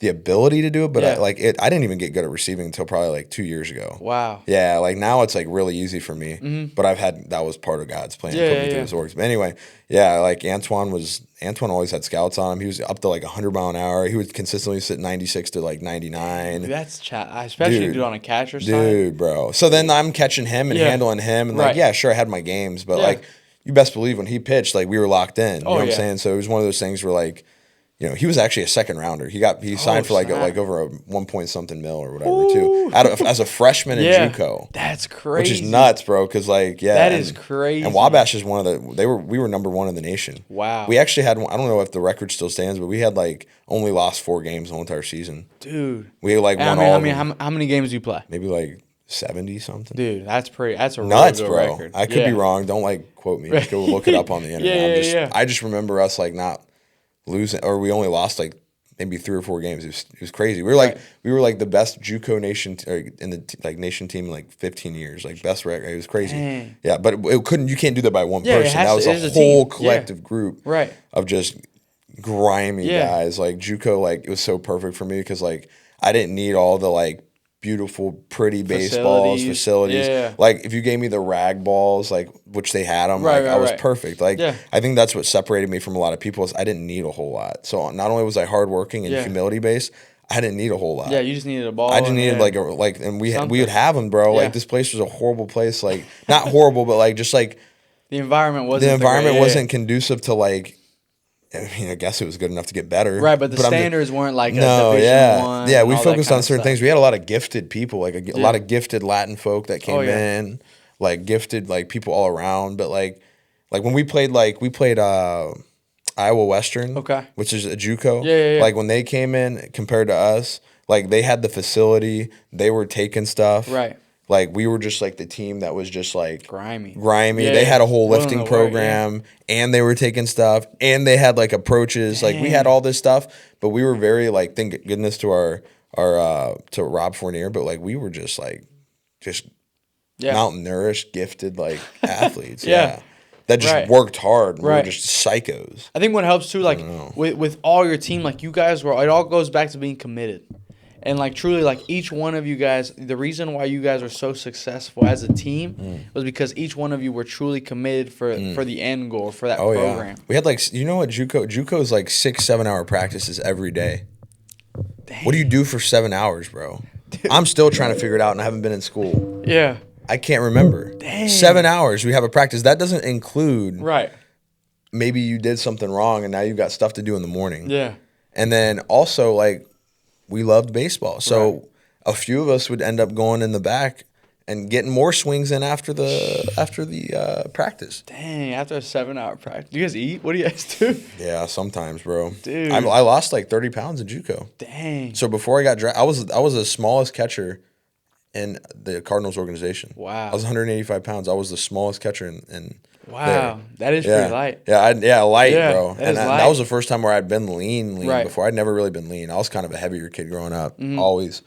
the ability to do it, but Yeah. I didn't even get good at receiving until probably like 2 years ago. Wow. Yeah, like now it's like really easy for me. But that was part of God's plan. Yeah, Put me yeah, through yeah. his orgs. But anyway, yeah, like Antoine always had scouts on him. He was up to like 100 mile an hour. He would consistently sit 96 to like 99. That's especially Dude. dude on a catcher side. Dude, bro. So then I'm catching him and Yeah. handling him, and Right. like, yeah, sure, I had my games, but Yeah. like, you best believe when he pitched, like we were locked in. You know what I'm yeah. saying? So it was one of those things where like, he was actually a second rounder. He signed for like over a 1 point something mil or whatever too. As a freshman in JUCO. That's crazy. Which is nuts, bro. Because that is crazy. And Wabash is one of we were number one in the nation. Wow. We actually had I don't know if the record still stands, but we had like only lost 4 games the whole entire season. Dude. We like won all. How many games do you play? Maybe like 70 something. Dude, that's a nuts, real bro. record. I could be wrong. Don't like quote me. Go look it up on the internet. I just remember us like not losing, or we only lost like maybe 3 or 4 games. It was crazy. We were like the best JUCO nation in the nation team in like 15 years, like best record. It was crazy. Dang. Yeah, but you can't do that by one person. That was a whole collective group of just grimy guys. Like JUCO, like it was so perfect for me because like I didn't need all the like beautiful, pretty baseballs, facilities. Yeah. Like if you gave me the rag balls, like which they had them, I was perfect. Like I think that's what separated me from a lot of people is I didn't need a whole lot. So not only was I hardworking and humility based, I didn't need a whole lot. Yeah, you just needed a ball. I just needed and we would have them, bro. Like this place was a horrible place. Like not horrible, but like just like the environment wasn't conducive to like. I mean, I guess it was good enough to get better. Right, but the standards weren't like a Division One. Yeah, we focused on certain things. We had a lot of gifted people, like a lot of gifted Latin folk that came in, like gifted like people all around. But like when we played Iowa Western, which is a JUCO. Yeah. Like when they came in compared to us, like they had the facility, they were taking stuff. Right. Like we were just like the team that was just like grimy. They had a whole lifting program and they were taking stuff and they had like approaches. Dang. Like we had all this stuff, but we were very like thank goodness to our to Rob Fournier, but like we were just mountain nourished, gifted like athletes. That just worked hard. We were just psychos. I think what helps too, like with all your team, like you guys it all goes back to being committed. And, like, truly, like, each one of you guys, the reason why you guys are so successful as a team was because each one of you were truly committed for the end goal, for that program. We had, like, you know what, JUCO is, like, 6-7 hour practices every day. Dang. What do you do for 7 hours, bro? Dude. I'm still trying to figure it out, and I haven't been in school. Yeah. I can't remember. Dang. 7 hours, we have a practice. That doesn't include maybe you did something wrong, and now you've got stuff to do in the morning. Yeah. And then also, like, we loved baseball. So a few of us would end up going in the back and getting more swings in after the practice. Dang, after a 7-hour practice. Do you guys eat? What do you guys do? Yeah, sometimes, bro. Dude. I lost like 30 pounds in JUCO. Dang. So before I got drafted, I was the smallest catcher in the Cardinals organization. Wow. I was 185 pounds. I was the smallest catcher in wow, there. That is pretty light. Light, bro. And that was the first time where I'd been lean before. I'd never really been lean. I was kind of a heavier kid growing up, always.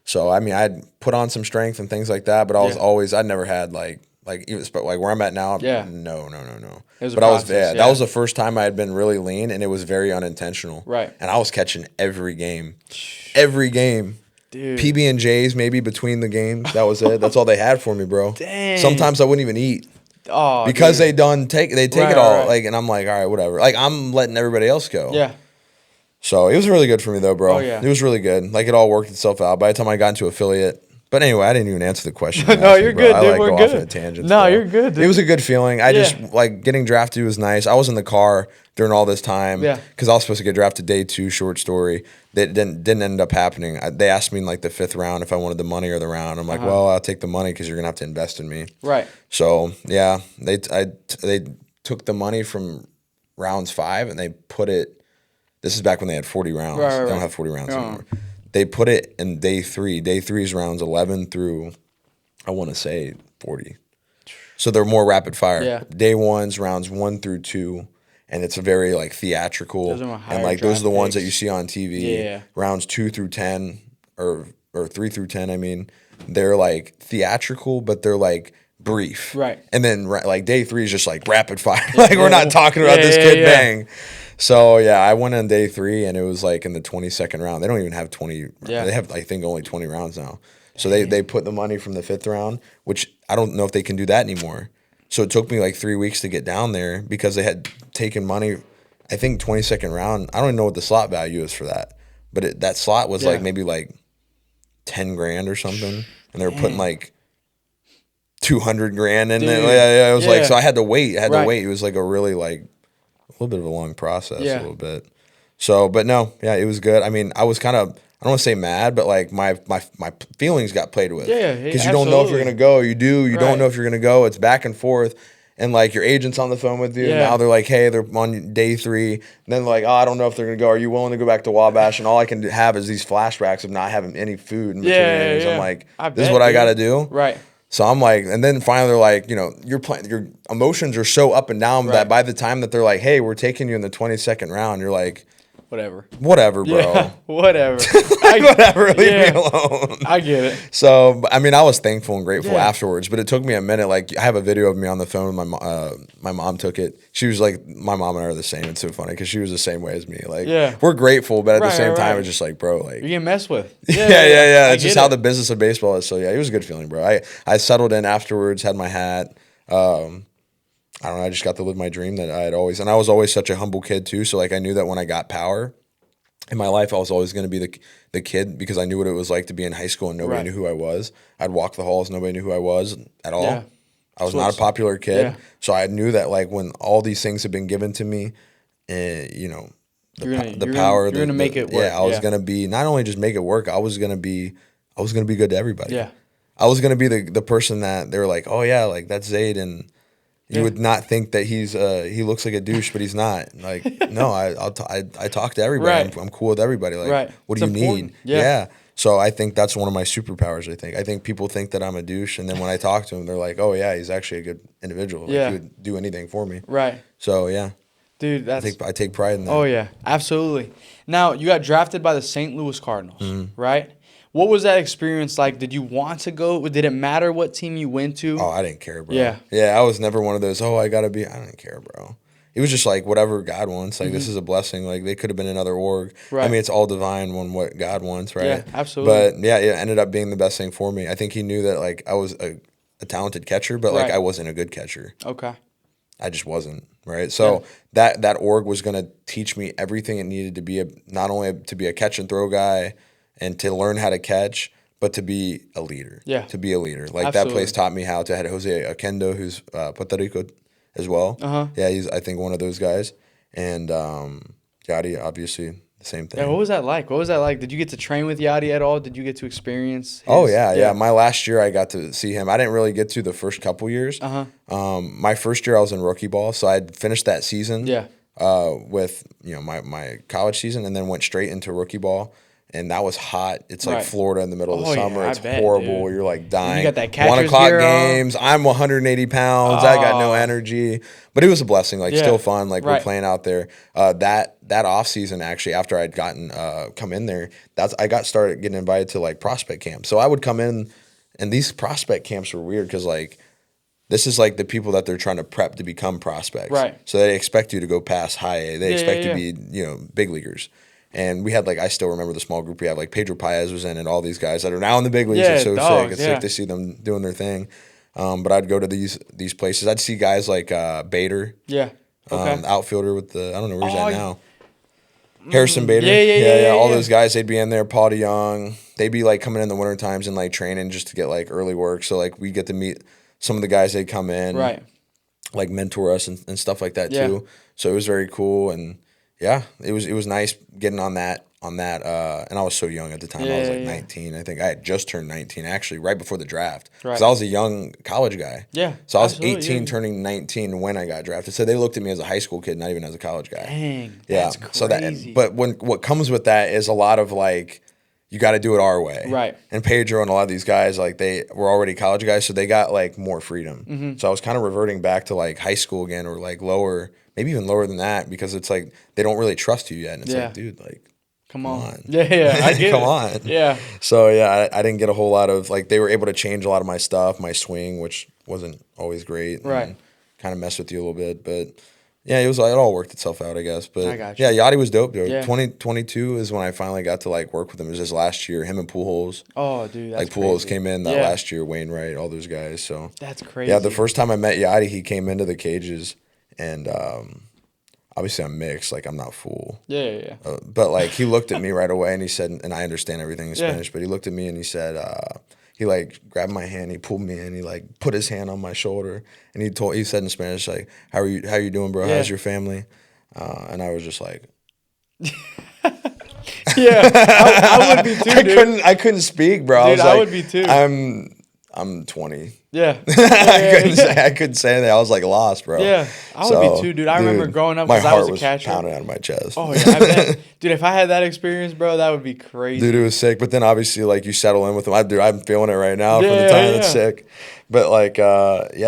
So I mean, I'd put on some strength and things like that, but I was I'd never had like where I'm at now. No. That was the first time I had been really lean, and it was very unintentional. Right. And I was catching every game. Dude. PB&Js maybe between the games. That was it. That's all they had for me, bro. Dang. Sometimes I wouldn't even eat. Oh, because they take it all, like, and I'm like, all right, whatever. Like, I'm letting everybody else go. Yeah. So it was really good for me, though, bro. Oh, yeah. It was really good. Like, it all worked itself out. By the time I got into affiliate. But anyway, I didn't even answer the question. No, you're good, dude. I We're go good. off on a tangent. No, you're good, dude. It was a good feeling. I just, like, getting drafted was nice. I was in the car during all this time. Yeah. Because I was supposed to get drafted day 2, short story. That didn't end up happening. They asked me in, like, the 5th round if I wanted the money or the round. I'm like, well, I'll take the money because you're going to have to invest in me. Right. So, yeah, they took the money from rounds 5 and they put it – this is back when they had 40 rounds. They don't have 40 rounds anymore. They put it in day 3. Day 3 is rounds 11 through, I want to say, 40. So they're more rapid fire. Yeah. Day 1's rounds 1 through 2, and it's a very like theatrical. And like those are the ones that you see on TV. Yeah. Rounds 2 through 10, or 3 through 10. I mean, they're like theatrical, but they're like brief. Right. And then like day 3 is just like rapid fire. Like we're not talking about this kid bang. So, yeah, I went on day 3, and it was, like, in the 22nd round. They don't even have 20. Yeah. They have, I think, only 20 rounds now. So they put the money from the 5th round, which I don't know if they can do that anymore. So it took me, like, 3 weeks to get down there because they had taken money, I think, 22nd round. I don't even know what the slot value is for that. But that slot was, like, maybe, like, 10 grand or something. And they were putting, like, 200 grand in there. Yeah, it was, like, so I had to wait. It was, like, a really, like, a little bit of a long process, a little bit. So, but no, yeah, it was good. I mean, I was kind of, I don't want to say mad, but like my feelings got played with. Yeah, Because you don't know if you're going to go. You do. You don't Right. know if you're going to go. It's back and forth. And like your agent's on the phone with you. Yeah. Now they're like, hey, they're on day 3. And then like, oh, I don't know if they're going to go. Are you willing to go back to Wabash? And all I can have is these flashbacks of not having any food in between innings. I'm like, this is what I got to do. Right. So I'm like, and then finally they're like, you know, you're playing, your emotions are so up and down that by the time that they're like, hey, we're taking you in the 22nd round, you're like, Whatever, bro. Yeah, whatever. Whatever. Leave me alone. I get it. So, I mean, I was thankful and grateful afterwards, but it took me a minute. Like, I have a video of me on the phone. My mom took it. She was like, my mom and I are the same. It's so funny because she was the same way as me. Like, we're grateful, but at the same time, it's just like, bro, like. You're getting messed with. Yeah. It's just how the business of baseball is. So, yeah, it was a good feeling, bro. I settled in afterwards, had my hat. I don't know. I just got to live my dream that I had always, and I was always such a humble kid too. So like I knew that when I got power in my life, I was always going to be the kid because I knew what it was like to be in high school and nobody knew who I was. I'd walk the halls, nobody knew who I was at all. Yeah. I was not a popular kid, so I knew that like when all these things had been given to me, you know, the power, you're gonna make it work. Yeah, I was gonna be not only just make it work. I was gonna be good to everybody. Yeah, I was gonna be the person that they were like, oh yeah, like that's Zade and. You would not think that he looks like a douche, but he's not. Like, no, I talk to everybody. I'm cool with everybody. Like, what do you need? Yeah. So I think that's one of my superpowers. I think people think that I'm a douche, and then when I talk to them, they're like, oh yeah, he's actually a good individual. Like, he would do anything for me. Right. So yeah. Dude, I take pride in that. Oh yeah, absolutely. Now you got drafted by the St. Louis Cardinals, right? What was that experience like? Did you want to go? Did it matter what team you went to? Oh, I didn't care, bro. Yeah, I was never one of those, I got to be. I didn't care, bro. It was just like whatever God wants. Like, this is a blessing. Like, they could have been another org. Right. I mean, it's all divine on what God wants, right? Yeah, absolutely. But, yeah, it ended up being the best thing for me. I think he knew that, like, I was a talented catcher, but, like, I wasn't a good catcher. Okay. I just wasn't, right? So that org was going to teach me everything it needed to be not only to be a catch and throw guy and to learn how to catch, but to be a leader. Yeah. To be a leader. Like, that place taught me how to. I had Jose Akendo, who's Puerto Rico as well. Yeah, he's, I think, one of those guys. And Yadi, obviously, the same thing. Yeah, what was that like? Did you get to train with Yadi at all? Did you get to experience his, Oh, yeah. My last year, I got to see him. I didn't really get to the first couple years. My first year, I was in rookie ball, so I'd finished that season with my college season and then went straight into rookie ball. And that was hot. It's like Florida in the middle of the summer. It's horrible. Dude. You're like dying. You got that catcher's 1 o'clock gear games. I'm 180 pounds. I got no energy. But it was a blessing. Like, still fun. Like, we're playing out there. That off season, actually, after I'd gotten come in there, I started getting invited to like prospect camps. So I would come in, and these prospect camps were weird because like this is like the people that they're trying to prep to become prospects. Right. So they expect you to go past high A. They expect you to be big leaguers. And we had, like, I still remember the small group we had, like, Pedro Paez was in and all these guys that are now in the big leagues. It's so sick. It's sick to see them doing their thing. But I'd go to these places. I'd see guys like Bader. Yeah. Okay. Outfielder with I don't know where he's at now. Harrison Bader. Yeah. All those guys, they'd be in there. Paul DeYoung. They'd be, like, coming in the winter times and, like, training just to get, like, early work. So, like, we get to meet some of the guys. They'd come in. Right. Like, mentor us and stuff like that, too. So it was very cool. And yeah, it was nice getting on that, and I was so young at the time. I was like 19. I think I had just turned 19, actually, right before the draft. Because I was a young college guy. Yeah. So I was 18 turning 19 when I got drafted. So they looked at me as a high school kid, not even as a college guy. Dang, that's crazy. So but what comes with that is a lot of like, you got to do it our way. Right. And Pedro and a lot of these guys, like, they were already college guys, so they got like more freedom. So I was kind of reverting back to like high school again, or like lower, maybe even lower than that, because it's like they don't really trust you yet. And it's like, dude, like, come on. Yeah, I get come on. Yeah. So, yeah, I didn't get a whole lot of, like, they were able to change a lot of my stuff, my swing, which wasn't always great. Right. Kind of mess with you a little bit. But, yeah, it all worked itself out, I guess. But, I got you. Yeah, Yachty was dope, dude. Yeah. 2022 is when I finally got to, like, work with him. It was his last year. Him and Pujols. Oh, dude, that's crazy. Pujols came in that last year, Wainwright, all those guys. So that's crazy. Yeah, the first time I met Yachty, he came into the cages, and obviously I'm mixed, like, I'm not full. Yeah. But, like, he looked at me right away, and he said, and I understand everything in Spanish, but he looked at me and he said, he, like, grabbed my hand, he pulled me in, he, like, put his hand on my shoulder, and he said in Spanish, like, how you doing, bro? How's your family? And I was just like, Yeah, I would be too, dude. I couldn't speak, bro. Dude, I was I like, would be too. I'm 20. Yeah. I couldn't say that. I was like lost, bro. Yeah, I would be too, dude. I remember growing up my because I heart was a was catcher. pounding out of my chest. Oh, yeah, I bet. Dude, if I had that experience, bro, that would be crazy. Dude, it was sick. But then obviously, like, you settle in with him. I'm feeling it right now from the Yeah, time yeah. it's sick. But like,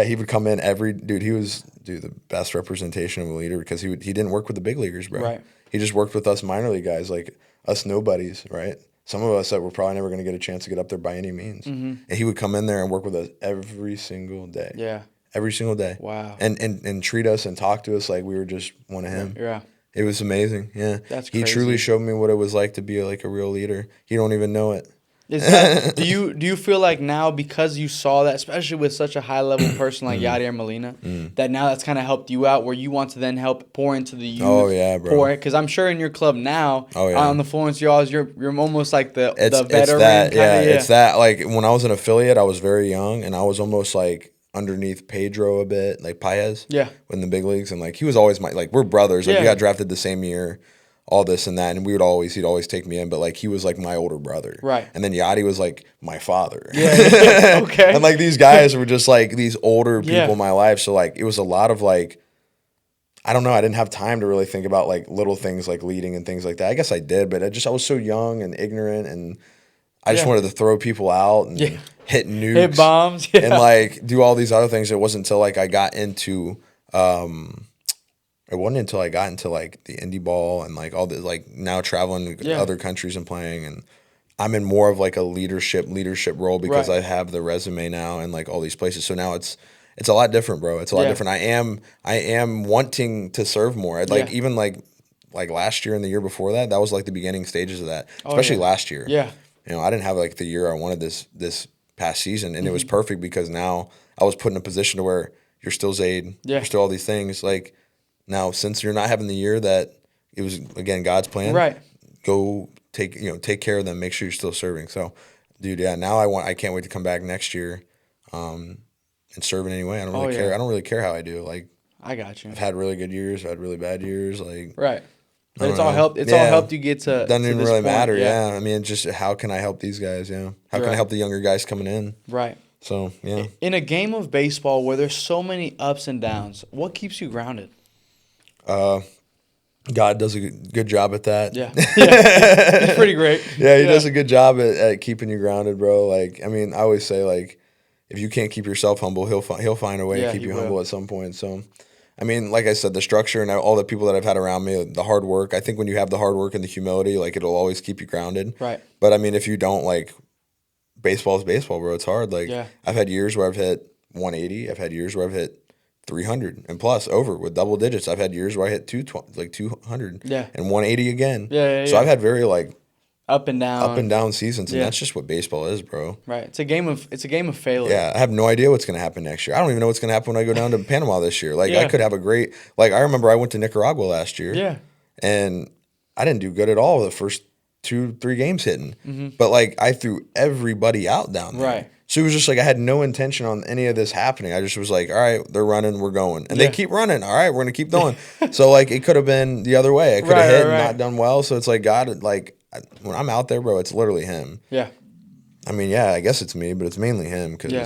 he would come in he was the best representation of a leader because he didn't work with the big leaguers, bro. Right. He just worked with us minor league guys, like us nobodies, right? Some of us that were probably never going to get a chance to get up there by any means. And he would come in there and work with us every single day. Yeah. Every single day. Wow. And treat us and talk to us like we were just one of him. Yeah. It was amazing. Yeah. That's He crazy. truly showed me what it was like to be like a real leader. He don't even know it. Is that, do you feel like now because you saw that, especially with such a high level person like Yadier Molina, that now that's kind of helped you out where you want to then help pour into the youth? Oh, yeah, bro. Because I'm sure in your club now, Oh, yeah. on the Florence Y'alls, you're almost like the veteran It's that, kind of. It's that. Like when I was an affiliate, I was very young and I was almost like underneath Pedro a bit, like Paez. Yeah. In the big leagues. And like he was always we're brothers. Like we Yeah. got drafted the same year. All this and that, and he'd always take me in, but like he was like my older brother, Right? And then Yachty was like my father, Yeah. Okay. And like these guys were just like these older people Yeah. in my life, so like it was a lot of like, I don't know, I didn't have time to really think about like little things like leading and things like that. I guess I did, but I was so young and ignorant, and I just Yeah. wanted to throw people out and hit nukes, Hit bombs, yeah. and like do all these other things. It wasn't until like I got into. It wasn't until I got into like the indie ball and like all the like now traveling to Yeah. other countries and playing, and I'm in more of like a leadership role because Right. I have the resume now and like all these places. So now it's a lot different, bro. It's a lot Yeah. different. I am wanting to serve more. I'd like Yeah. even like last year and the year before that was like the beginning stages of that. Especially yeah. last year. Yeah. You know, I didn't have like the year I wanted this past season, and it Mm-hmm. was perfect because now I was put in a position to where you're still Zade, Yeah. you're still all these things. Like now, since you're not having the year that it was again God's plan, Right. Go take care of them. Make sure you're still serving. So, dude, yeah. Now I can't wait to come back next year, and serve in any way. I don't really care. yeah. I don't really care how I do. Like I got you. I've had really good years. I've had really bad years. Like Right. But I it's don't all know. helped. It's Yeah. all helped you get to. Doesn't to even this really point. matter. Yeah. I mean, just how can I help these guys? Yeah. How can I Right. help the younger guys coming in? Right. So yeah. In a game of baseball where there's so many ups and downs, what keeps you grounded? God does a good job at that. Yeah. Yeah. He's pretty great. Yeah, he does a good job at keeping you grounded, bro. Like, I mean, I always say, like, if you can't keep yourself humble, he'll find a way Yeah, to keep he you will. humble at some point. So, I mean, like I said, the structure and all the people that I've had around me, the hard work. I think when you have the hard work and the humility, like, it'll always keep you grounded. Right. But I mean, if you don't, like, baseball is baseball, bro. It's hard. Like, Yeah. I've had years where I've hit 180. I've had years where I've hit 300 and plus over with double digits. I've had years where I hit 200 Yeah. and 180 again. Yeah, So yeah. I've had very like Up and down. seasons, and Yeah. that's just what baseball is, bro. Right. It's a game of failure. Yeah, I have no idea what's going to happen next year. I don't even know what's going to happen when I go down to Panama this year. Like, Yeah. I could have a great – like, I remember I went to Nicaragua last year. Yeah. And I didn't do good at all the first 2-3 games hitting. But, like, I threw everybody out down there. Right. So it was just like I had no intention on any of this happening. I just was like, all right, they're running, we're going. And Yeah. they keep running. All right, we're going to keep going. So, like, it could have been the other way. I could have Right, hit right, and right. not done well. So it's like God, like, when I'm out there, bro, it's literally him. Yeah. I mean, yeah, I guess it's me, but it's mainly him because Yeah.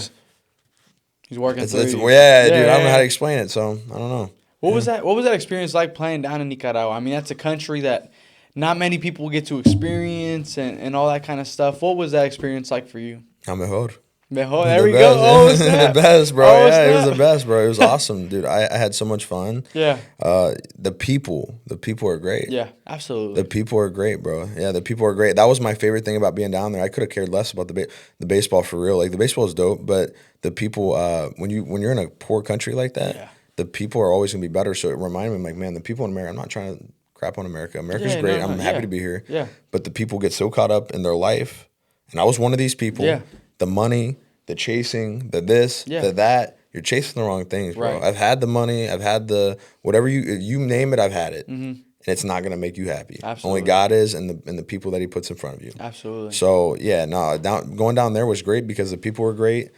He's working it's through you. dude. I don't know how to explain it, so I don't know. What was that? What was that experience like playing down in Nicaragua? I mean, that's a country that not many people get to experience and all that kind of stuff. What was that experience like for you? I'm mejor. Mejor, there The we go. best. Oh, snap. The best, bro. Oh, Yeah, it was snap. the best, bro. It was awesome, dude. I had so much fun. Yeah. The people are great. Yeah, absolutely. The people are great, bro. Yeah, the people are great. That was my favorite thing about being down there. I could have cared less about the baseball for real. Like, the baseball is dope, but the people, when you're in a poor country like that, Yeah. the people are always gonna be better. So it reminded me, like, man, the people in America. I'm not trying to crap on America. America's Yeah, great. no, I'm no, happy yeah. to be here. Yeah. But the people get so caught up in their life, and I was one of these people. Yeah. The money, the chasing, the this, Yeah. the that. You're chasing the wrong things, bro. Right. I've had the money. I've had the whatever you name it. I've had it, and it's not gonna make you happy. Absolutely. Only God is, and the people that He puts in front of you. Absolutely. So yeah, no, going down there was great because the people were great.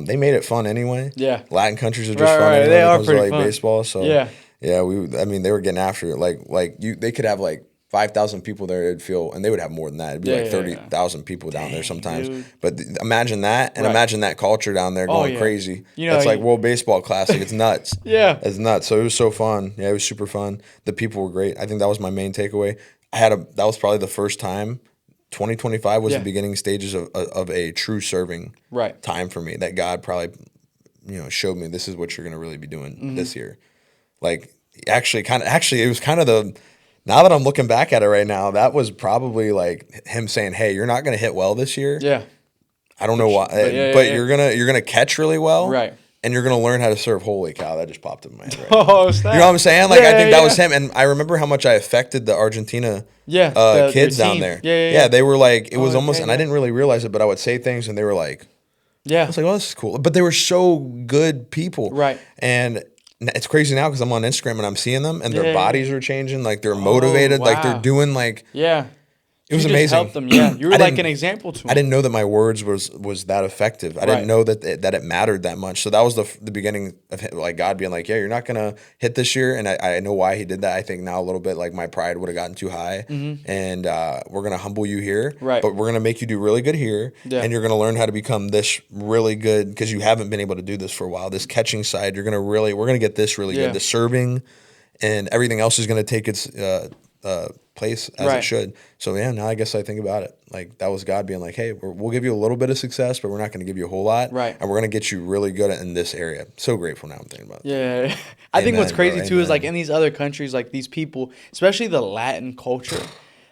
They made it fun anyway. Yeah. Latin countries are just Right, fun. right. Anyway They when it are comes to, pretty like, fun. baseball. So Yeah. yeah, I mean, they were getting after it. They could have like 5,000 people there, it'd feel, and they would have more than that. It'd be like 30,000 people down there sometimes. Dude. But imagine that, and imagine that culture down there going crazy. You know, it's like World Baseball Classic. It's nuts. It's nuts. So it was so fun. Yeah, it was super fun. The people were great. I think that was my main takeaway. That was probably the first time. 2025 was the beginning stages of a true serving time for me. That God probably, showed me this is what you're going to really be doing this year. Like actually, it was kind of the. Now that I'm looking back at it right now, that was probably like him saying, "Hey, you're not going to hit well this year." Yeah. I don't know why, but you're gonna catch really well, right? And you're gonna learn how to serve. Holy cow, that just popped in my head. Right oh, snap. You know what I'm saying? Like I think that was him, and I remember how much I affected the Argentina kids down there. Yeah, they were like, it was almost, and I didn't really realize it, but I would say things, and they were like, I was like, oh, this is cool. But they were so good people, right? And it's crazy now because I'm on Instagram and I'm seeing them and their bodies are changing. Like they're motivated. Like they're doing like. It was amazing. Helped them. Yeah, you were like an example to them. I didn't know that my words was that effective. I didn't know that it mattered that much. So that was the beginning of like God being like, yeah, you're not gonna hit this year, and I know why He did that. I think now a little bit like my pride would have gotten too high, and we're gonna humble you here, but we're gonna make you do really good here, and you're gonna learn how to become this really good because you haven't been able to do this for a while. This catching side, we're gonna get this really good. The serving, and everything else is gonna take its place as it should. So now I guess I think about it like that was God being like, hey, we'll give you a little bit of success, but we're not going to give you a whole lot, and we're going to get you really good in this area. So grateful now I'm thinking about it. I think what's crazy too is like in these other countries, like these people, especially the Latin culture,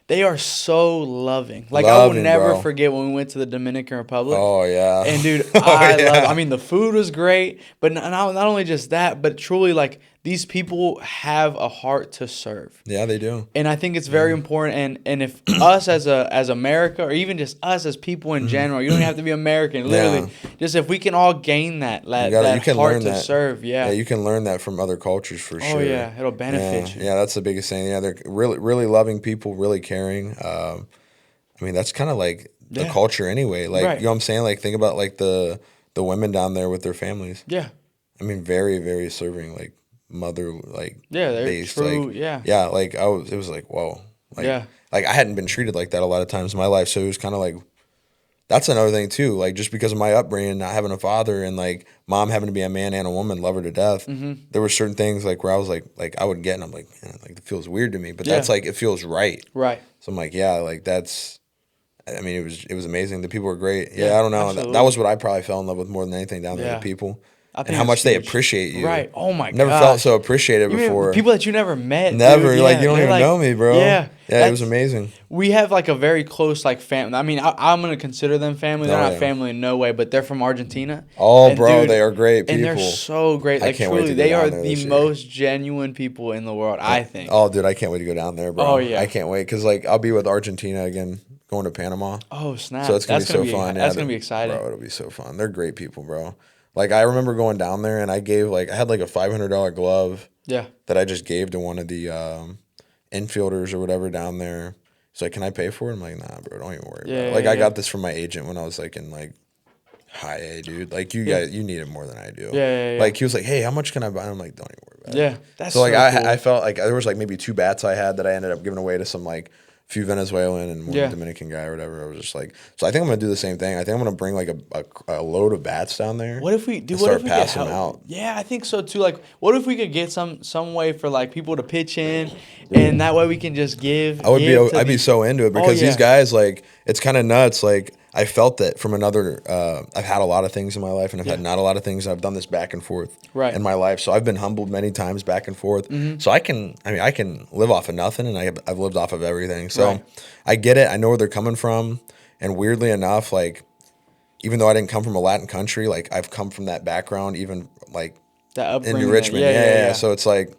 they are so loving. Like I will never forget when we went to the Dominican Republic. Oh yeah. And dude, I love. I mean, the food was great, but not only just that, but truly like these people have a heart to serve. Yeah, they do. And I think it's very important. And if us as America, or even just us as people in general, you don't have to be American. Literally, just if we can all gain that heart to serve. Yeah, you can learn that from other cultures for sure. Oh yeah, it'll benefit you. Yeah, that's the biggest thing. Yeah, they're really, really loving people, really caring. I mean, that's kind of like the culture anyway. Like, you know what I'm saying? Like, think about like the women down there with their families. Yeah. I mean, very, very serving, like mother, like they're based, true. like like it was like whoa, like like I hadn't been treated like that a lot of times in my life, so it was kind of like that's another thing too. Like just because of my upbringing, not having a father, and like mom having to be a man and a woman, love her to death. There were certain things like where I was like I would get, and I'm like, man, like it feels weird to me, but that's like it feels right. Right. So I'm like, like that's. I mean, it was amazing. The people were great. Yeah, I don't know. That was what I probably fell in love with more than anything down there. The people. And how much they appreciate you. Right. Oh my god. Never felt so appreciated before. People that you never met. Never. Dude. Like you don't even know me, bro. Yeah. Yeah, it was amazing. We have like a very close like family. I mean, I'm gonna consider them family. They're not family in no way, but they're from Argentina. Oh, and bro, dude, they are great people. And they're so great. Like truly, they are the most genuine people in the world, I think. Oh, dude, I can't wait to go down there, bro. Oh yeah. I can't wait because like I'll be with Argentina again, going to Panama. Oh snap! So it's gonna be so fun. That's gonna be exciting, bro. It'll be so fun. They're great people, bro. Like I remember going down there and I had like a $500 glove. Yeah. That I just gave to one of the infielders or whatever down there. He's like, "Can I pay for it?" I'm like, "Nah, bro, don't even worry about it." Like I got this from my agent when I was like in like high A, dude. Like you guys, you need it more than I do. Yeah. Like he was like, "Hey, how much can I buy?" And I'm like, "Don't even worry about it." Yeah. That's so like cool. I felt like there was like maybe 2 bats I had that I ended up giving away to some like few Venezuelan and one Dominican guy or whatever. I was just like, so I think I'm gonna do the same thing. I think I'm gonna bring like a load of bats down there. What if we do? What if we pass them out? Yeah, I think so too. Like, what if we could get some way for like people to pitch in, and that way we can just give. I'd be so into it because these guys like it's kind of nuts. Like I felt that from another. I've had a lot of things in my life, and I've had not a lot of things. I've done this back and forth in my life, so I've been humbled many times back and forth. So I can live off of nothing, and I've lived off of everything. So I get it. I know where they're coming from, and weirdly enough, like even though I didn't come from a Latin country, like I've come from that background, even like into Richmond. Yeah. So it's like.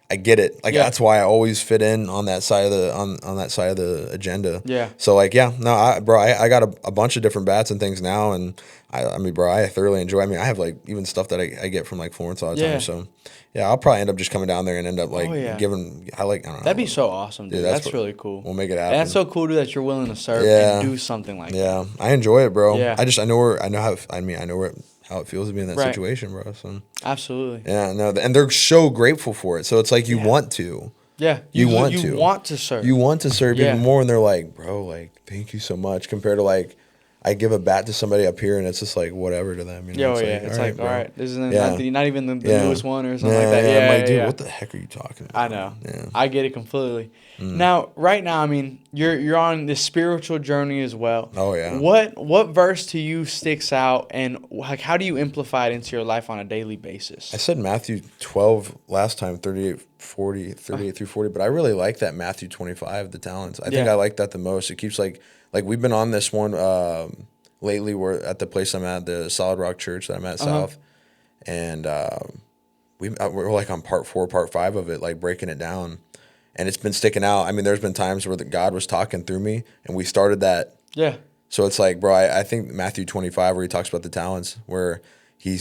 I get it. Like that's why I always fit in on that side of the on that side of the agenda. Yeah. So like I got a bunch of different bats and things now, and I mean, bro, I thoroughly enjoy. I mean, I have like even stuff that I get from like Florence all the time. So yeah, I'll probably end up just coming down there and end up like giving. I don't know. That'd be so awesome, dude. That's really cool. We'll make it happen. And that's so cool, dude, that you're willing to serve and do something like that. Yeah, I enjoy it, bro. Yeah. I know how it feels to be in that situation, bro. So absolutely. Yeah, no, and they're so grateful for it. So it's like you want to. Yeah. You want to. You want to serve. You want to serve Yeah. even more, and they're like, bro, like, thank you so much. Compared to like, I give a bat to somebody up here, and it's just like whatever to them. You know? It's like, all bro. right, this is not even the Yeah. newest one or something like that. Yeah, I'm like, dude, yeah. what the heck are you talking about? I know. Yeah. I get it completely. Now, right now, I mean, you're on this spiritual journey as well. Oh, yeah. What verse to you sticks out, and like how do you amplify it into your life on a daily basis? I said Matthew 12 last time, 38 through 40, but I really like that Matthew 25, the talents. I think I like that the most. It keeps like we've been on this one lately. We're at the place I'm at, the Solid Rock Church that I'm at South, and we're like on part 4, part 5 of it, like breaking it down. And it's been sticking out. I mean, there's been times where God was talking through me, and we started that. Yeah. So it's like, bro, I think Matthew 25, where he talks about the talents, where he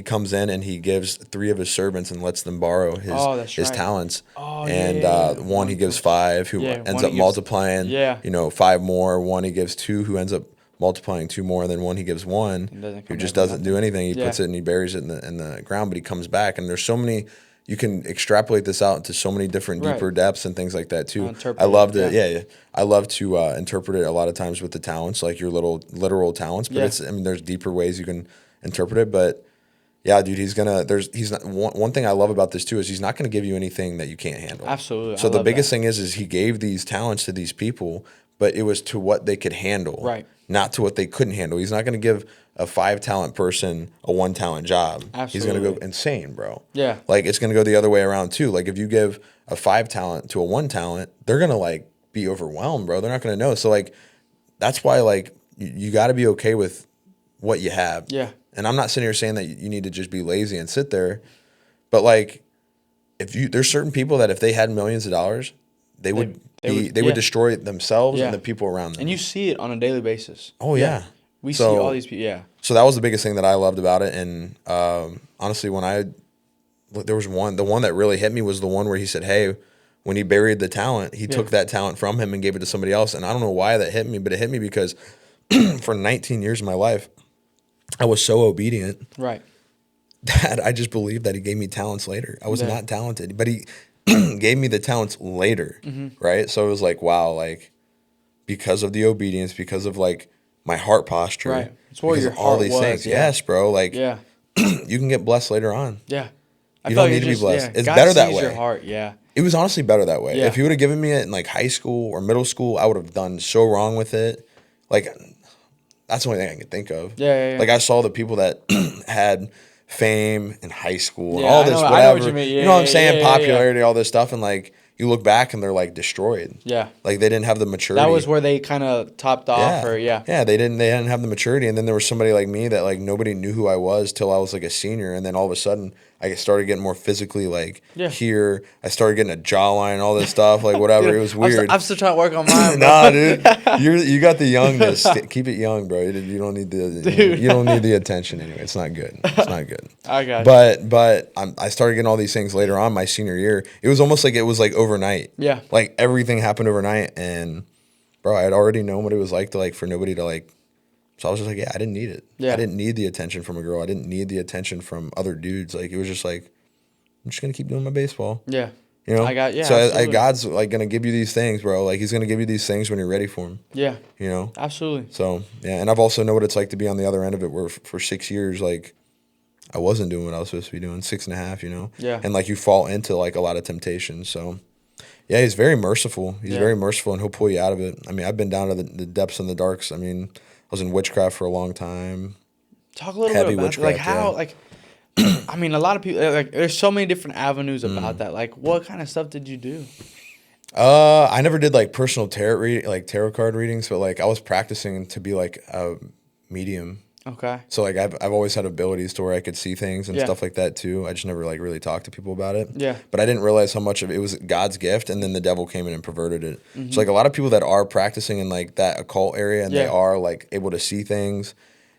comes in and he gives 3 of his servants and lets them borrow his talents. Oh, and one he gives 5, who ends up multiplying. 5 more. One he gives 2, who ends up multiplying 2 more. And then one he gives 1, who just doesn't do anything. He puts it and he buries it in the ground, but he comes back. And there's so many. You can extrapolate this out into so many different deeper depths and things like that too. I love to, I love to interpret it a lot of times with the talents, like your little literal talents. But there's deeper ways you can interpret it. But yeah, dude, he's not one thing I love about this too is he's not gonna give you anything that you can't handle. Absolutely. So the biggest thing is he gave these talents to these people, but it was to what they could handle, right? Not to what they couldn't handle. He's not gonna give a 5-talent person a 1-talent job. Absolutely. He's going to go insane, bro. Yeah. Like, it's going to go the other way around, too. Like, if you give a 5-talent to a 1-talent, they're going to, like, be overwhelmed, bro. They're not going to know. So, like, that's why, like, you got to be okay with what you have. Yeah. And I'm not sitting here saying that you need to just be lazy and sit there. But, like, there's certain people that if they had millions of dollars, they would destroy themselves and the people around them. And you see it on a daily basis. Oh, yeah. We see all these people, So that was the biggest thing that I loved about it. And honestly, there was the one that really hit me was the one where he said, hey, when he buried the talent, he took that talent from him and gave it to somebody else. And I don't know why that hit me, but it hit me because for 19 years of my life, I was so obedient. Right. That I just believed that he gave me talents later. I was not talented, but he gave me the talents later. Right. So it was like, wow, like because of the obedience, because of like, my heart posture. Right. It's where your heart was. Things. Yeah. Yes, bro. Like, you can get blessed later on. Yeah. You don't need to be blessed. It's God better that sees way. Your heart. Yeah. It was honestly better that way. Yeah. If he would have given me it in like high school or middle school, I would have done so wrong with it. Like, that's the only thing I can think of. Yeah. Like, I saw the people that had fame in high school and Yeah, all this, I know whatever. what you mean. You know what I'm saying? Popularity, all this stuff. And like, you look back and they're like destroyed. Yeah. Like they didn't have the maturity. That was where they kind of topped off Yeah, they didn't have the maturity. And then there was somebody like me that like nobody knew who I was till I was like a senior. And then all of a sudden I started getting more physically like here. I started getting a jawline, all this stuff, like whatever. Dude, it was weird. I'm still trying to work on mine. Nah, dude. You got the youngness. Keep it young, bro. You don't need you don't need the attention anyway. It's not good. It's not good. I got you. But I started getting all these things later on my senior year. It was almost like it was like overnight. Yeah. Like everything happened overnight, and bro, I had already known what it was like to like for nobody to like. So I was just like, I didn't need it. Yeah. I didn't need the attention from a girl. I didn't need the attention from other dudes. Like it was just like, I'm just gonna keep doing my baseball. Yeah. You know. So God's like gonna give you these things, bro. Like He's gonna give you these things when you're ready for Him. Yeah. You know. Absolutely. So yeah, and I've also know what it's like to be on the other end of it. Where for 6 years, like I wasn't doing what I was supposed to be doing. 6.5, you know. Yeah. And like you fall into like a lot of temptation. So. Yeah, He's very merciful. He's very merciful, and He'll pull you out of it. I mean, I've been down to the depths and the darks. I mean, I was in witchcraft for a long time. Talk a little bit about that. Like how, like, I mean, a lot of people, like, there's so many different avenues about that. Like, what kind of stuff did you do? I never did like personal tarot card readings, but like I was practicing to be like a medium. Okay. So like I've always had abilities to where I could see things and stuff like that too. I just never like really talked to people about it. Yeah. But I didn't realize how much of it was God's gift, and then the devil came in and perverted it. So like a lot of people that are practicing in like that occult area and they are like able to see things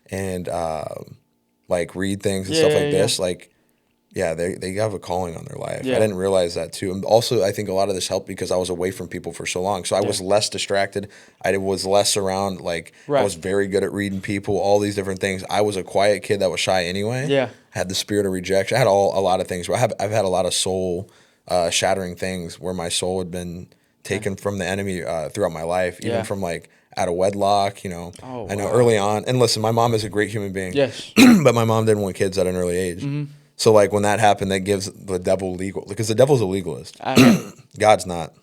and like read things and stuff like this, like they have a calling on their life. I didn't realize that too. And also I think a lot of this helped because I was away from people for so long. So I was less distracted. I was less around, like I was very good at reading people, all these different things. I was a quiet kid that was shy anyway. Yeah. I had the spirit of rejection. I had a lot of things. I've had a lot of soul shattering things where my soul had been taken from the enemy throughout my life, even from like out of wedlock, I know early on. And listen, my mom is a great human being. Yes. But my mom didn't want kids at an early age. So like when that happened, that gives the devil legal, because the devil's a legalist. God's not.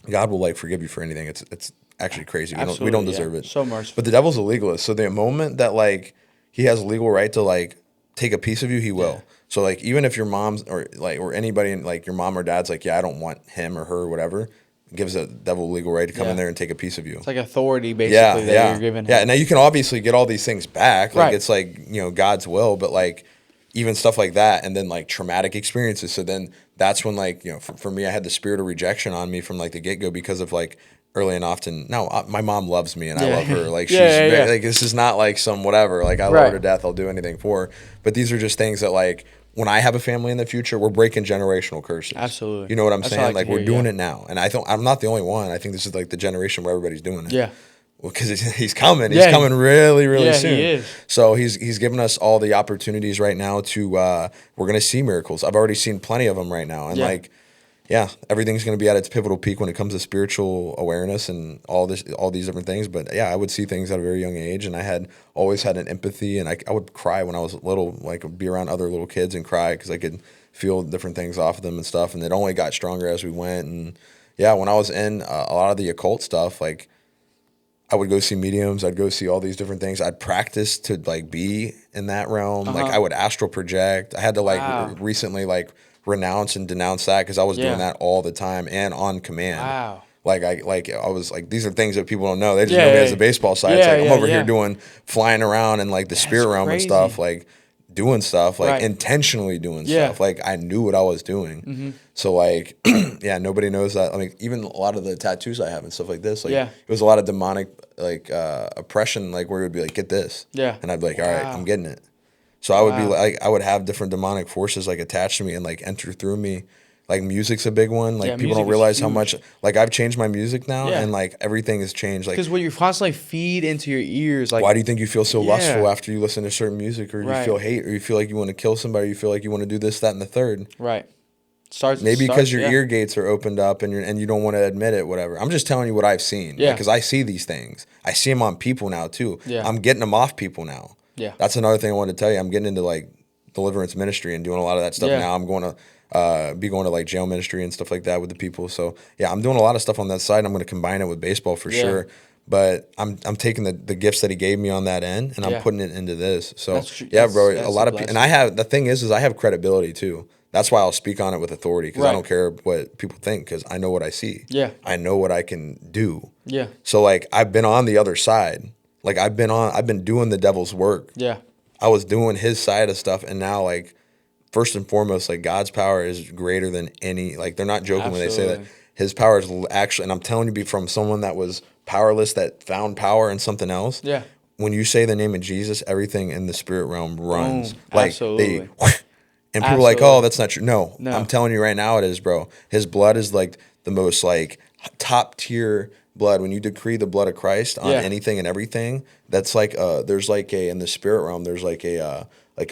God will like forgive you for anything. It's actually crazy. We don't deserve it. So merciful. But the devil's a legalist. So the moment that like he has legal right to like take a piece of you, he will. So like even if your mom's or anybody like your mom or dad's like, yeah, I don't want him or her or whatever, gives the devil legal right to come in there and take a piece of you. It's like authority basically that you're giving him. Yeah, now you can obviously get all these things back. Like it's like, God's will, but like even stuff like that, and then like traumatic experiences. So then that's when like, for me, I had the spirit of rejection on me from like the get-go because of like early and often. No, my mom loves me and I love her. Like she's like, this is not like some whatever. Like I love her to death. I'll do anything for her. But these are just things that like when I have a family in the future, we're breaking generational curses. Absolutely. You know what I'm saying? Like we're doing it now. And I'm not the only one. I think this is like the generation where everybody's doing it. Yeah. Well, because he's coming. He's coming really, really soon. He is. So he's given us all the opportunities right now to we're going to see miracles. I've already seen plenty of them right now. And everything's going to be at its pivotal peak when it comes to spiritual awareness and all these different things. But I would see things at a very young age, and I always had an empathy, and I would cry when I was little, like be around other little kids and cry because I could feel different things off of them and stuff. And it only got stronger as we went. And when I was in a lot of the occult stuff, like I would go see mediums. I'd go see all these different things. I'd practice to like be in that realm. Like I would astral project. I had to recently renounce and denounce that because I was doing that all the time and on command. Wow. I was like, these are things that people don't know. They just know me as a baseball side. It's like I'm over here doing flying around and like the spirit realm and stuff, like doing stuff, like intentionally doing stuff. Like I knew what I was doing. So like, nobody knows that. I mean, even a lot of the tattoos I have and stuff like this, like it was a lot of demonic like oppression, like where it would be like, get this. Yeah. And I'd be like, all right, I'm getting it. So I would be like, I would have different demonic forces like attached to me and like enter through me. Like music's a big one. Like people don't realize how much. Like I've changed my music now, and like everything has changed. Like because what you constantly feed into your ears, like why do you think you feel so lustful after you listen to certain music, or you feel hate, or you feel like you want to kill somebody, or you feel like you want to do this, that, and the third? Right. Maybe because your ear gates are opened up and you don't want to admit it. Whatever. I'm just telling you what I've seen. Yeah. Because I see these things. I see them on people now too. Yeah. I'm getting them off people now. Yeah. That's another thing I wanted to tell you. I'm getting into like deliverance ministry and doing a lot of that stuff now. I'm going to be going to like jail ministry and stuff like that with the people. So I'm doing a lot of stuff on that side. I'm going to combine it with baseball for sure. But I'm taking the gifts that he gave me on that end and I'm putting it into this. So bro, a lot of people, and I have, the thing is I have credibility too. That's why I'll speak on it with authority because I don't care what people think because I know what I see. Yeah. I know what I can do. Yeah. So like I've been on the other side. Like I've been doing the devil's work. Yeah. I was doing his side of stuff, and now like first and foremost, like God's power is greater than any. Like they're not joking when they say that his power is actually. And I'm telling you, from someone that was powerless that found power in something else. Yeah. When you say the name of Jesus, everything in the spirit realm runs. Like absolutely. And people are like, oh, that's not true. No, I'm telling you right now, it is, bro. His blood is like the most like top tier blood. When you decree the blood of Christ on anything and everything, that's like there's like in the spirit realm, there's like a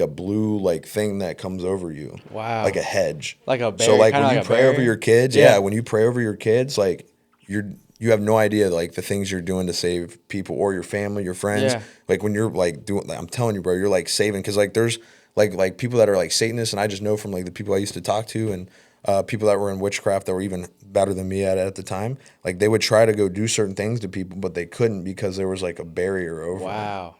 blue like thing that comes over you. Wow. Like a hedge. Like a barrier. So like when you pray over your kids, when you pray over your kids, like you have no idea like the things you're doing to save people or your family, your friends. Yeah. Like when you're like doing, like, I'm telling you, bro, you're like saving because like there's like people that are like Satanists, and I just know from like the people I used to talk to and people that were in witchcraft that were even better than me at the time. Like they would try to go do certain things to people, but they couldn't because there was like a barrier over. Wow.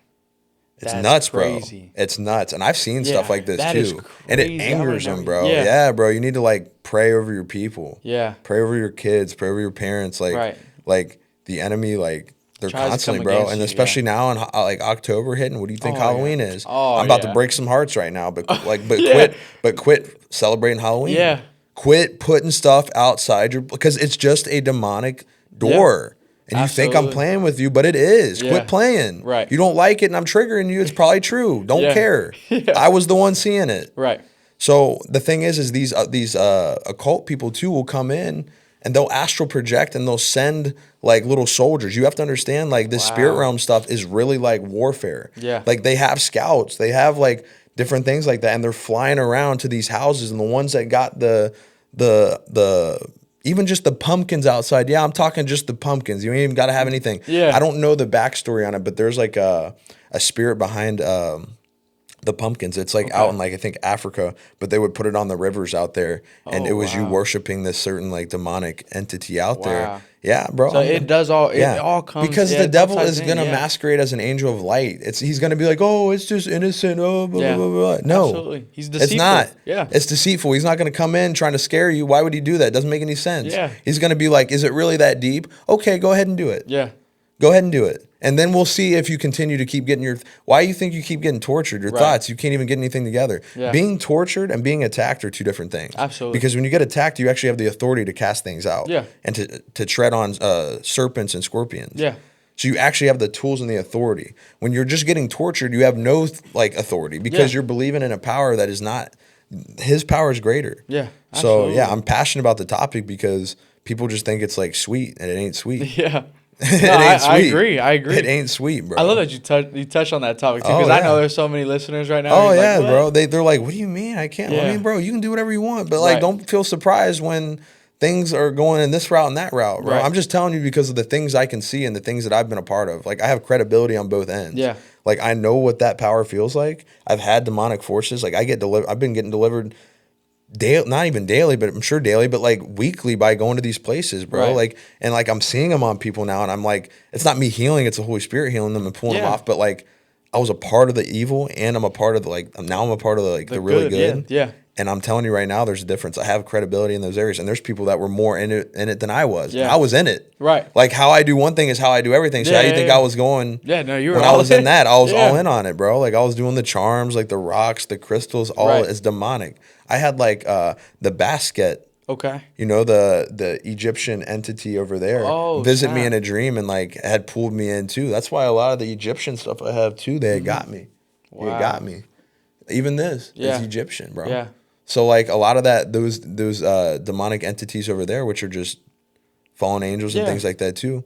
It's nuts, crazy. Bro. It's nuts. And I've seen stuff like this too. And it angers them, bro. Yeah, bro. You need to like pray over your people. Yeah. Pray over your kids, pray over your parents. Like, like the enemy, like they're constantly, bro. And especially now in like October hitting, what do you think Halloween is? Oh, I'm about to break some hearts right now, but like, quit celebrating Halloween. Yeah. Quit putting stuff outside because it's just a demonic door. And you think I'm playing with you, but it is. Quit playing. Right. You don't like it and I'm triggering you. It's probably true. Don't care. I was the one seeing it. Right. So the thing is these occult people too will come in and they'll astral project and they'll send like little soldiers. You have to understand like this spirit realm stuff is really like warfare. Yeah. Like they have scouts. They have like different things like that. And they're flying around to these houses. And the ones that got the the even just the pumpkins outside. Yeah, I'm talking just the pumpkins. You ain't even got to have anything. Yeah. I don't know the backstory on it, but there's like a spirit behind the pumpkins. It's like out in like I think Africa, but they would put it on the rivers out there, and it was you worshiping this certain like demonic entity out there. Yeah, bro. So it all comes because the devil is gonna masquerade as an angel of light. He's gonna be like, oh, it's just innocent. Oh, blah, blah, blah, blah. No, absolutely. He's deceitful. It's not. Yeah, it's deceitful. He's not gonna come in trying to scare you. Why would he do that? It doesn't make any sense. Yeah, he's gonna be like, is it really that deep? Okay, go ahead and do it. Yeah. Go ahead and do it. And then we'll see if you continue to keep getting why you think you keep getting tortured, your thoughts, you can't even get anything together. Yeah. Being tortured and being attacked are two different things. Absolutely. Because when you get attacked, you actually have the authority to cast things out. Yeah. And to tread on serpents and scorpions. Yeah. So you actually have the tools and the authority. When you're just getting tortured, you have no authority because you're believing in a power that is not, his power is greater. Yeah. Absolutely. So I'm passionate about the topic because people just think it's like sweet and it ain't sweet. Yeah. It ain't sweet. I agree. It ain't sweet, bro. I love that you touch on that topic too, because I know there's so many listeners right now. Oh yeah, like, bro. They're like, what do you mean? I can't. Yeah. I mean, bro, you can do whatever you want, but like, don't feel surprised when things are going in this route and that route, bro. Right. I'm just telling you because of the things I can see and the things that I've been a part of. Like, I have credibility on both ends. Yeah. Like, I know what that power feels like. I've had demonic forces. Like, I've been getting delivered. Not even daily, but I'm sure daily, but like weekly by going to these places, bro. Right. Like, and like I'm seeing them on people now, and I'm like, it's not me healing, it's the Holy Spirit healing them and pulling them off. But like, I was a part of the evil, and I'm a part of now I'm a part of the really good. Yeah. And I'm telling you right now, there's a difference. I have credibility in those areas, and there's people that were more in it than I was. Yeah. And I was in it. Right. Like how I do one thing is how I do everything. So how do you think I was going? Yeah, no, you were when all I was in that, I was Yeah. all in on it, bro. Like I was doing the charms, like the rocks, the crystals, all is demonic. I had like the basket. Okay. You know, the Egyptian entity over there visit me in a dream and like had pulled me in too. That's why a lot of the Egyptian stuff I have too, they had got me. Wow. It got me. Even this is Egyptian, bro. Yeah. So like a lot of those demonic entities over there, which are just fallen angels and things like that too.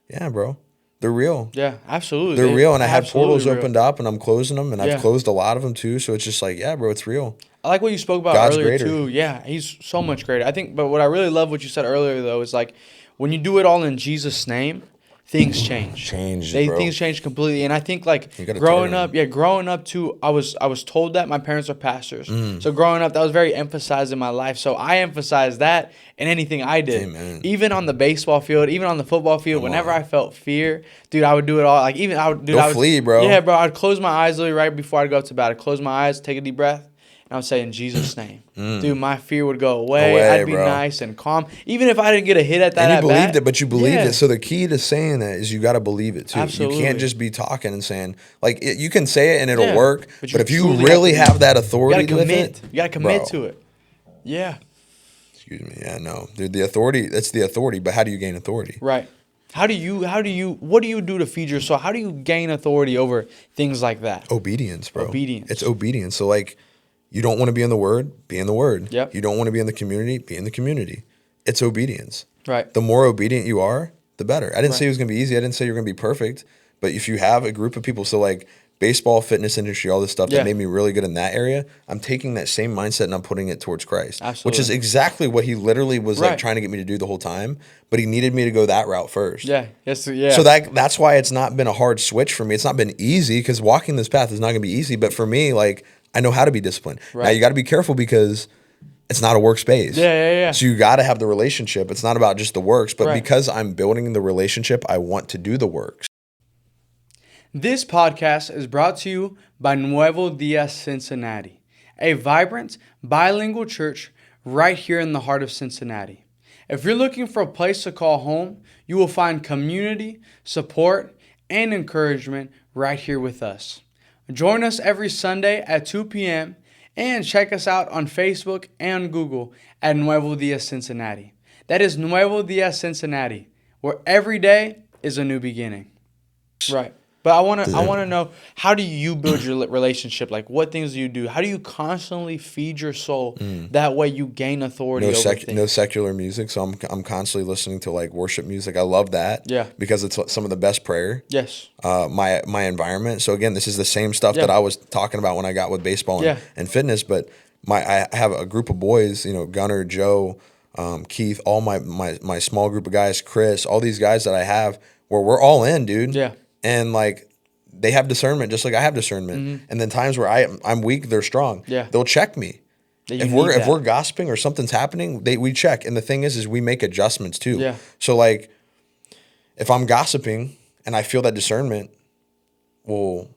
Yeah, bro. They're real. Yeah, absolutely. They're real. And I had portals opened up and I'm closing them and I've Yeah. closed a lot of them too. So it's just like, yeah, bro, it's real. I like what you spoke about God's earlier greater. too. Yeah, he's so much greater. I think, but what I really love what you said earlier though is like when you do it all in Jesus' name, things change. Things change completely. And I think like growing up too, I was told that my parents are pastors. So growing up, that was very emphasized in my life. So I emphasized that in anything I did. Amen. Even on the baseball field, even on the football field, whenever I felt fear, dude, I would do it all. Like even I would flee, bro. Yeah, bro. I'd close my eyes literally right before I'd go up to bed. I'd close my eyes, take a deep breath. And I would say in Jesus' name. Dude, my fear would go away. I'd be nice and calm. Even if I didn't get a hit at that. And you believed it, but you believed Yeah. it. So the key to saying that is you got to believe it too. Absolutely. You can't just be talking and saying, like, you can say it and it'll Yeah. work. But But you if you truly really have to have that You authority gotta with commit. it. You gotta commit bro. to it. Yeah. Excuse me. Yeah, no. Dude, the authority, that's the authority. But how do you gain authority? Right. What do you do to feed your soul? How do you gain authority over things like that? Obedience, bro. Obedience. It's obedience. So, like, you don't want to be in the Word, be in the Word. Yep. You don't want to be in the community, be in the community. It's obedience. Right. The more obedient you are, the better. I didn't say it was going to be easy. I didn't say you're going to be perfect. But if you have a group of people, so like baseball, fitness industry, all this stuff that made me really good in that area, I'm taking that same mindset and I'm putting it towards Christ. Absolutely. Which is exactly what he literally was like trying to get me to do the whole time. But he needed me to go that route first. Yeah. Yes. Yeah. So that's why it's not been a hard switch for me. It's not been easy because walking this path is not going to be easy. But for me, like, I know how to be disciplined. Right. Now you got to be careful because it's not a workspace. Yeah. So you got to have the relationship. It's not about just the works, but Right. because I'm building the relationship, I want to do the works. This podcast is brought to you by Nuevo Dia Cincinnati, a vibrant, bilingual church right here in the heart of Cincinnati. If you're looking for a place to call home, you will find community, support, and encouragement right here with us. Join us every Sunday at 2 p.m. and check us out on Facebook and Google at Nuevo Dia Cincinnati. That is Nuevo Dia Cincinnati, where every day is a new beginning. Right. But I want to know, how do you build your relationship? Like, what things do you do? How do you constantly feed your soul? That way you gain authority over things. No secular music, so I'm constantly listening to like worship music. I love that. Yeah. Because it's some of the best prayer. Yes. My environment. So again, this is the same stuff that I was talking about when I got with baseball and fitness, but I have a group of boys, you know, Gunnar, Joe, Keith, all my small group of guys, Chris, all these guys that I have where we're all in, dude. Yeah. And like they have discernment just like I have discernment. And then times where I'm weak, they're strong. Yeah. They'll check me. If we're gossiping or something's happening, we check. And the thing is we make adjustments too. Yeah. So like if I'm gossiping and I feel that discernment, well,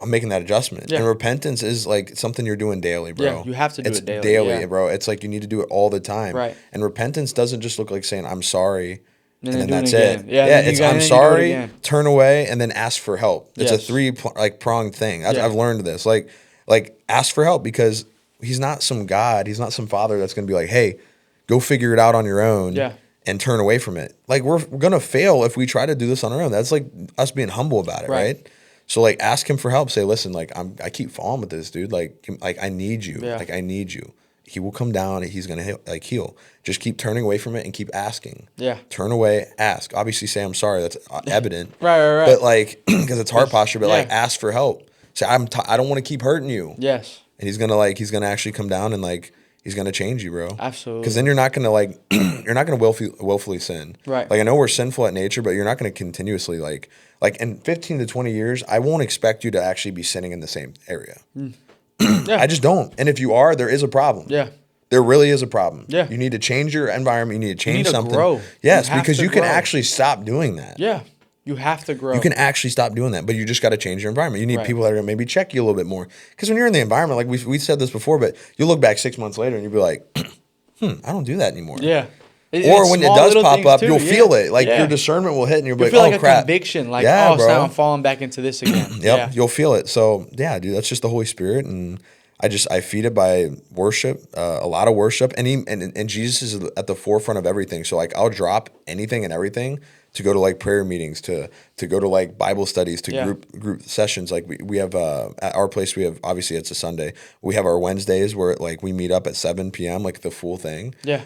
I'm making that adjustment. Yeah. And repentance is like something you're doing daily, bro. Yeah, you have to do it daily. It's daily, yeah. bro. It's like you need to do it all the time. Right. And repentance doesn't just look like saying, I'm sorry, and then that's it. it. Yeah, it's I'm sorry, turn away, and then ask for help. It's a three-pronged thing. I've learned this. Like ask for help because he's not some God. He's not some father that's going to be like, hey, go figure it out on your own. Yeah. And turn away from it. Like we're gonna fail if we try to do this on our own. That's like us being humble about it, right? So like ask him for help. Say, listen, like I keep falling with this, dude. Like I need you. Yeah. Like I need you. He will come down and he's gonna heal. Just keep turning away from it and keep asking. Yeah. Turn away, ask. Obviously say I'm sorry. That's evident. Right. But like because it's heart posture. But like ask for help. Say I don't want to keep hurting you. Yes. And he's gonna actually come down and like. He's gonna change you, bro. Absolutely. Because then you're not gonna willfully sin. Right. Like I know we're sinful at nature, but you're not gonna continuously like in 15 to 20 years, I won't expect you to actually be sinning in the same area. Yeah. I just don't. And if you are, there is a problem. Yeah. There really is a problem. Yeah. You need to change your environment. You need to change something. Grow. Yes, because you can actually stop doing that. Yeah. You have to grow. You can actually stop doing that, but you just got to change your environment. You need people that are going to maybe check you a little bit more. Because when you're in the environment, like we said this before, but you'll look back 6 months later and you'll be like, I don't do that anymore. Yeah. Or when it does pop up, you'll feel it. Like your discernment will hit and you'll be like, feel oh, like crap. A conviction. Like, bro. now I'm falling back into this again. Yep, you'll feel it. So, yeah, dude, that's just the Holy Spirit. And I feed it by worship, a lot of worship. And Jesus is at the forefront of everything. So, like, I'll drop anything and everything to go to like prayer meetings, to go to like Bible studies, to group sessions. Like we have at our place, we have, obviously it's a Sunday, we have our Wednesdays where like we meet up at 7 p.m. like the full thing. Yeah.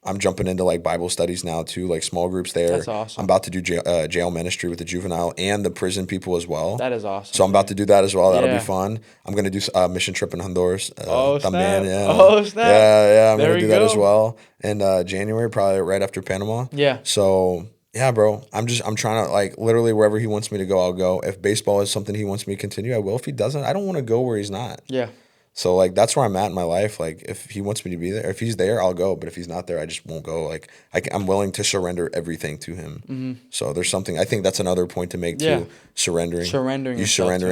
I'm jumping into like Bible studies now too, like small groups there. That's awesome. I'm about to do jail ministry with the juvenile and the prison people as well. That is awesome. So I'm about to do that as well. That'll be fun. I'm gonna do a mission trip in Honduras. Snap! Oh snap! Yeah. I'm gonna do that as well. And January, probably right after Panama. Yeah. So. Yeah, bro. I'm trying to like literally wherever he wants me to go, I'll go. If baseball is something he wants me to continue, I will. If he doesn't, I don't want to go where he's not. Yeah. So like that's where I'm at in my life. Like if he wants me to be there, if he's there, I'll go. But if he's not there, I just won't go. Like I'm willing to surrender everything to him. Mm-hmm. So there's something. I think that's another point to make too. Surrendering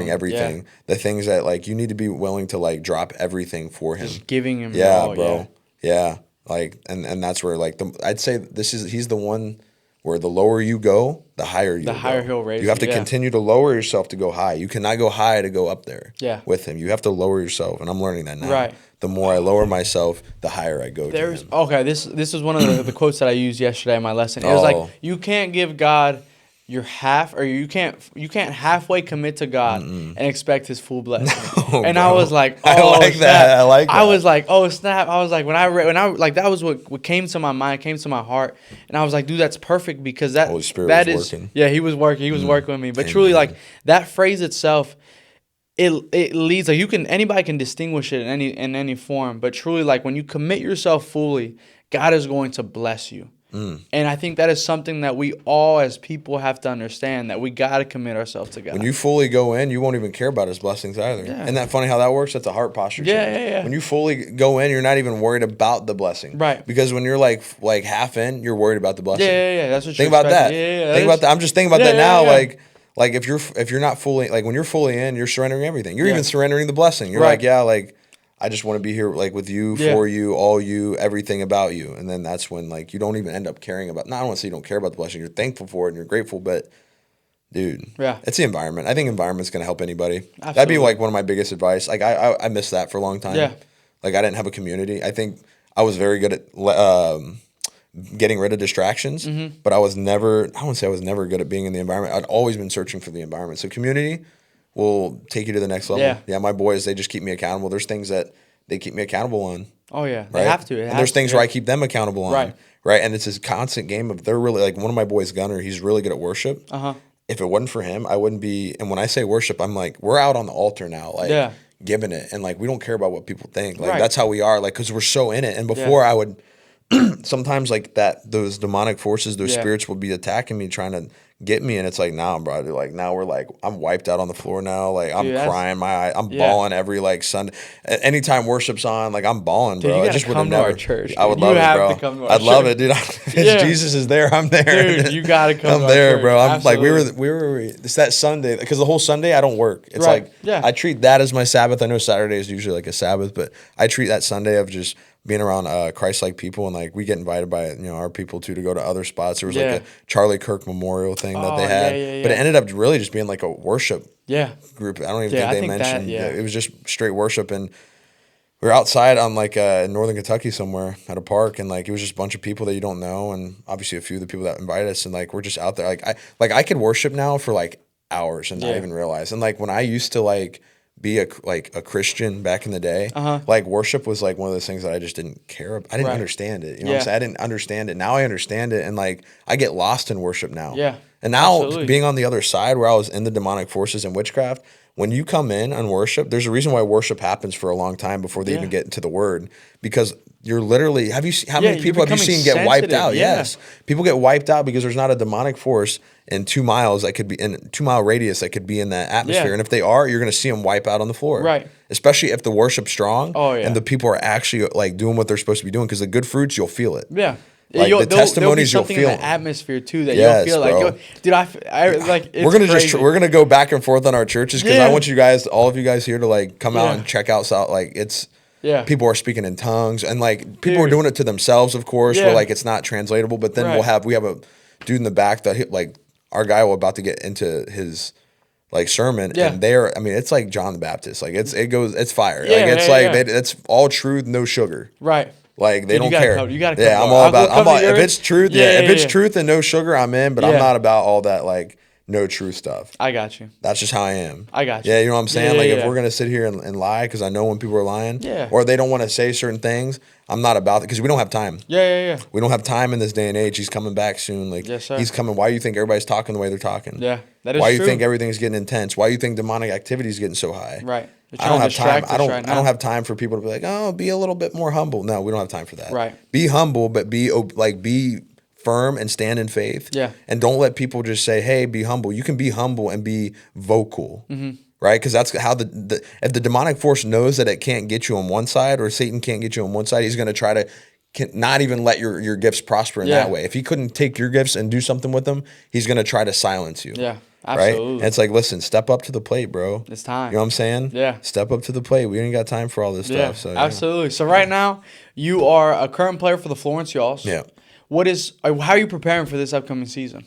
everything. Yeah. The things that like you need to be willing to like drop everything for him. Just giving him. Yeah, all, bro. Yeah. Like and that's where like I'd say he's the one. Where the lower you go, the higher you go. The higher he'll raise you. You have to continue to lower yourself to go high. You cannot go high to go up there with him. You have to lower yourself, and I'm learning that now. Right. The more I lower myself, the higher I go to him. Okay, this is one of the quotes that I used yesterday in my lesson. It was like, you can't give God your half, or you can't halfway commit to God and expect His full blessing. No, and bro. I was like, oh, I like that. I like that. I was like, oh snap! I was like, when I like that was what came to my mind, came to my heart, and I was like, dude, that's perfect because that Holy Spirit was working. Yeah, He was working. He was working with me. But truly, like that phrase itself, it leads like anybody can distinguish it in any form. But truly, like when you commit yourself fully, God is going to bless you. And I think that is something that we all as people have to understand, that we got to commit ourselves to God. When you fully go in, you won't even care about His blessings either. Yeah. Isn't that funny how that works? That's a heart posture change. Yeah. When you fully go in, you're not even worried about the blessing. Right. Because when you're like half in, you're worried about the blessing. Yeah. That's what think about that. Think about that. I'm just thinking about that now. Yeah. Like if you're not fully, like when you're fully in, you're surrendering everything. You're even surrendering the blessing. You're like, I just want to be here like with you, for you, all you, everything about you. And then that's when like you don't even end up caring about, I don't want to say you don't care about the blessing. You're thankful for it and you're grateful, but dude, it's the environment. I think environment's going to help anybody. Absolutely. That'd be like one of my biggest advice. Like I missed that for a long time. Yeah. Like I didn't have a community. I think I was very good at getting rid of distractions, but I wouldn't say I was never good at being in the environment. I'd always been searching for the environment. So community will take you to the next level. Yeah, my boys, they just keep me accountable. There's things that they keep me accountable on. Oh, yeah. Right? They have to. And there's things where I keep them accountable on. Right. And it's this constant game of, they're really, like one of my boys, Gunnar, he's really good at worship. If it wasn't for him, I wouldn't be, and when I say worship, I'm like, we're out on the altar now. Like, giving it, and like we don't care about what people think. Like Right. that's how we are. Like because we're so in it. And before I would sometimes like those demonic forces, those spirits will be attacking me, trying to get me, and it's like, nah, bro. Like now we're like, I'm wiped out on the floor now. Like I'm crying my eye. I'm bawling every like Sunday. Anytime worship's on, like I'm bawling, bro. Dude, you I just would have come to never. our church. I would Dude. love You it, have bro. to come to our I'd love church. it, dude. If Jesus is there, I'm there. Dude, you gotta come. I'm to there, our church. bro. I'm Absolutely. like we were. It's that Sunday because the whole Sunday I don't work. It's Right. like Yeah. I treat that as my Sabbath. I know Saturday is usually like a Sabbath, but I treat that Sunday of just being around Christ-like people, and like we get invited by our people too to go to other spots. There was like a Charlie Kirk Memorial thing that they had, but it ended up really just being like a worship group. I don't even think they mentioned it was just straight worship, and we were outside on like in northern Kentucky somewhere at a park, and like it was just a bunch of people that you don't know, and obviously a few of the people that invited us, and like we're just out there. Like I could worship now for like hours and not even realize. And like when I used to like be a Christian back in the day, like worship was like one of those things that I just didn't care about. I didn't understand it. You know what I'm saying? I didn't understand it. Now I understand it, and like I get lost in worship now. Yeah. And now Absolutely. being on the other side where I was in the demonic forces and witchcraft, when you come in on worship, there's a reason why worship happens for a long time before they even get into the word, because you're literally, how many people have you seen get wiped out? Yes. People get wiped out because there's not a demonic force in 2 miles that could be in 2 mile radius that could be in that atmosphere. And if they are, you're going to see them wipe out on the floor. Right. Especially if the worship's strong and the people are actually like doing what they're supposed to be doing, because the good fruits, you'll feel it. Yeah. Like the testimonies you'll something feel in the atmosphere too that Yes, you'll feel bro. like, dude, I like. It's we're gonna crazy. we're gonna go back and forth on our churches, because I want you guys, all of you guys here, to like come out and check out South. Like it's people are speaking in tongues, and like people are doing it to themselves, of course, where like it's not translatable. But then we have a dude in the back that like our guy will about to get into his like sermon, and it's like John the Baptist. Like it's fire. It's all truth, no sugar. Right. Like they don't gotta care. Come, you gotta yeah, come I'm all about. If yours. it's truth, if it's truth and no sugar, I'm in. But I'm not about all that like no truth stuff. I got you. That's just how I am. I got you. Yeah, you know what I'm saying. Yeah, if we're gonna sit here and lie, because I know when people are lying, or they don't want to say certain things, I'm not about it, because we don't have time. Yeah. We don't have time in this day and age. He's coming back soon. Like he's coming. Why do you think everybody's talking the way they're talking? Yeah, that is Why true. you think everything's getting intense? Why you think demonic activity is getting so high? Right. I don't have time. I don't have time for people to be like, oh, be a little bit more humble. No, we don't have time for that. Right. Be humble, but be firm and stand in faith. Yeah. And don't let people just say, hey, be humble. You can be humble and be vocal. Mm-hmm. Right? Because that's how if the demonic force knows that it can't get you on one side, or Satan can't get you on one side, he's going to try to not even let your gifts prosper in that way. If he couldn't take your gifts and do something with them, he's going to try to silence you. Yeah. Absolutely. Right? And it's like, listen, step up to the plate, bro. It's time. You know what I'm saying? Yeah. Step up to the plate. We ain't got time for all this stuff. So absolutely. So right now, you are a current player for the Florence Y'alls. Yeah. How are you preparing for this upcoming season?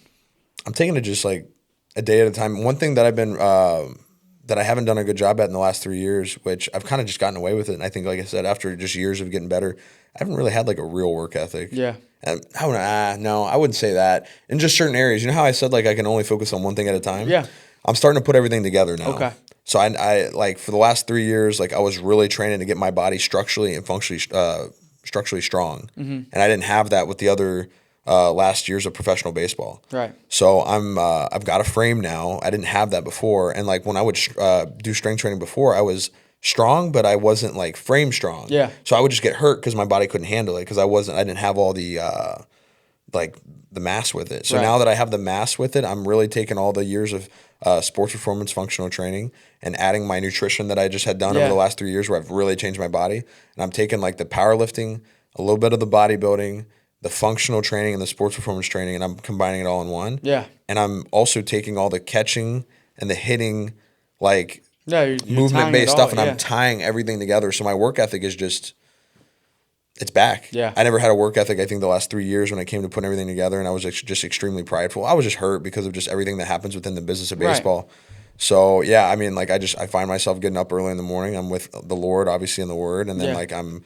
I'm taking it just like a day at a time. One thing that I've been that I haven't done a good job at in the last 3 years, which I've kind of just gotten away with it. And I think, like I said, after just years of getting better, I haven't really had like a real work ethic. Yeah. No, I wouldn't say that. In just certain areas. You know how I said like I can only focus on one thing at a time? Yeah. I'm starting to put everything together now. Okay. So I like for the last 3 years, like I was really training to get my body structurally and functionally strong. Mm-hmm. And I didn't have that with the other last years of professional baseball. Right. So I've got a frame now. I didn't have that before. And like when I would do strength training before, I was strong, but I wasn't like frame strong. Yeah. So I would just get hurt because my body couldn't handle it, because I didn't have all the like the mass with it. So now that I have the mass with it, I'm really taking all the years of sports performance functional training and adding my nutrition that I just had done over the last 3 years, where I've really changed my body. And I'm taking like the powerlifting, a little bit of the bodybuilding, the functional training, and the sports performance training, and I'm combining it all in one. Yeah. And I'm also taking all the catching and the hitting, like you're movement-based stuff, and I'm tying everything together. So my work ethic is just, it's back. Yeah. I never had a work ethic, I think, the last 3 years when it came to putting everything together, and I was just extremely prideful. I was just hurt because of just everything that happens within the business of baseball. Right. So, yeah, I mean, like I find myself getting up early in the morning. I'm with the Lord, obviously, in the Word, and then like I'm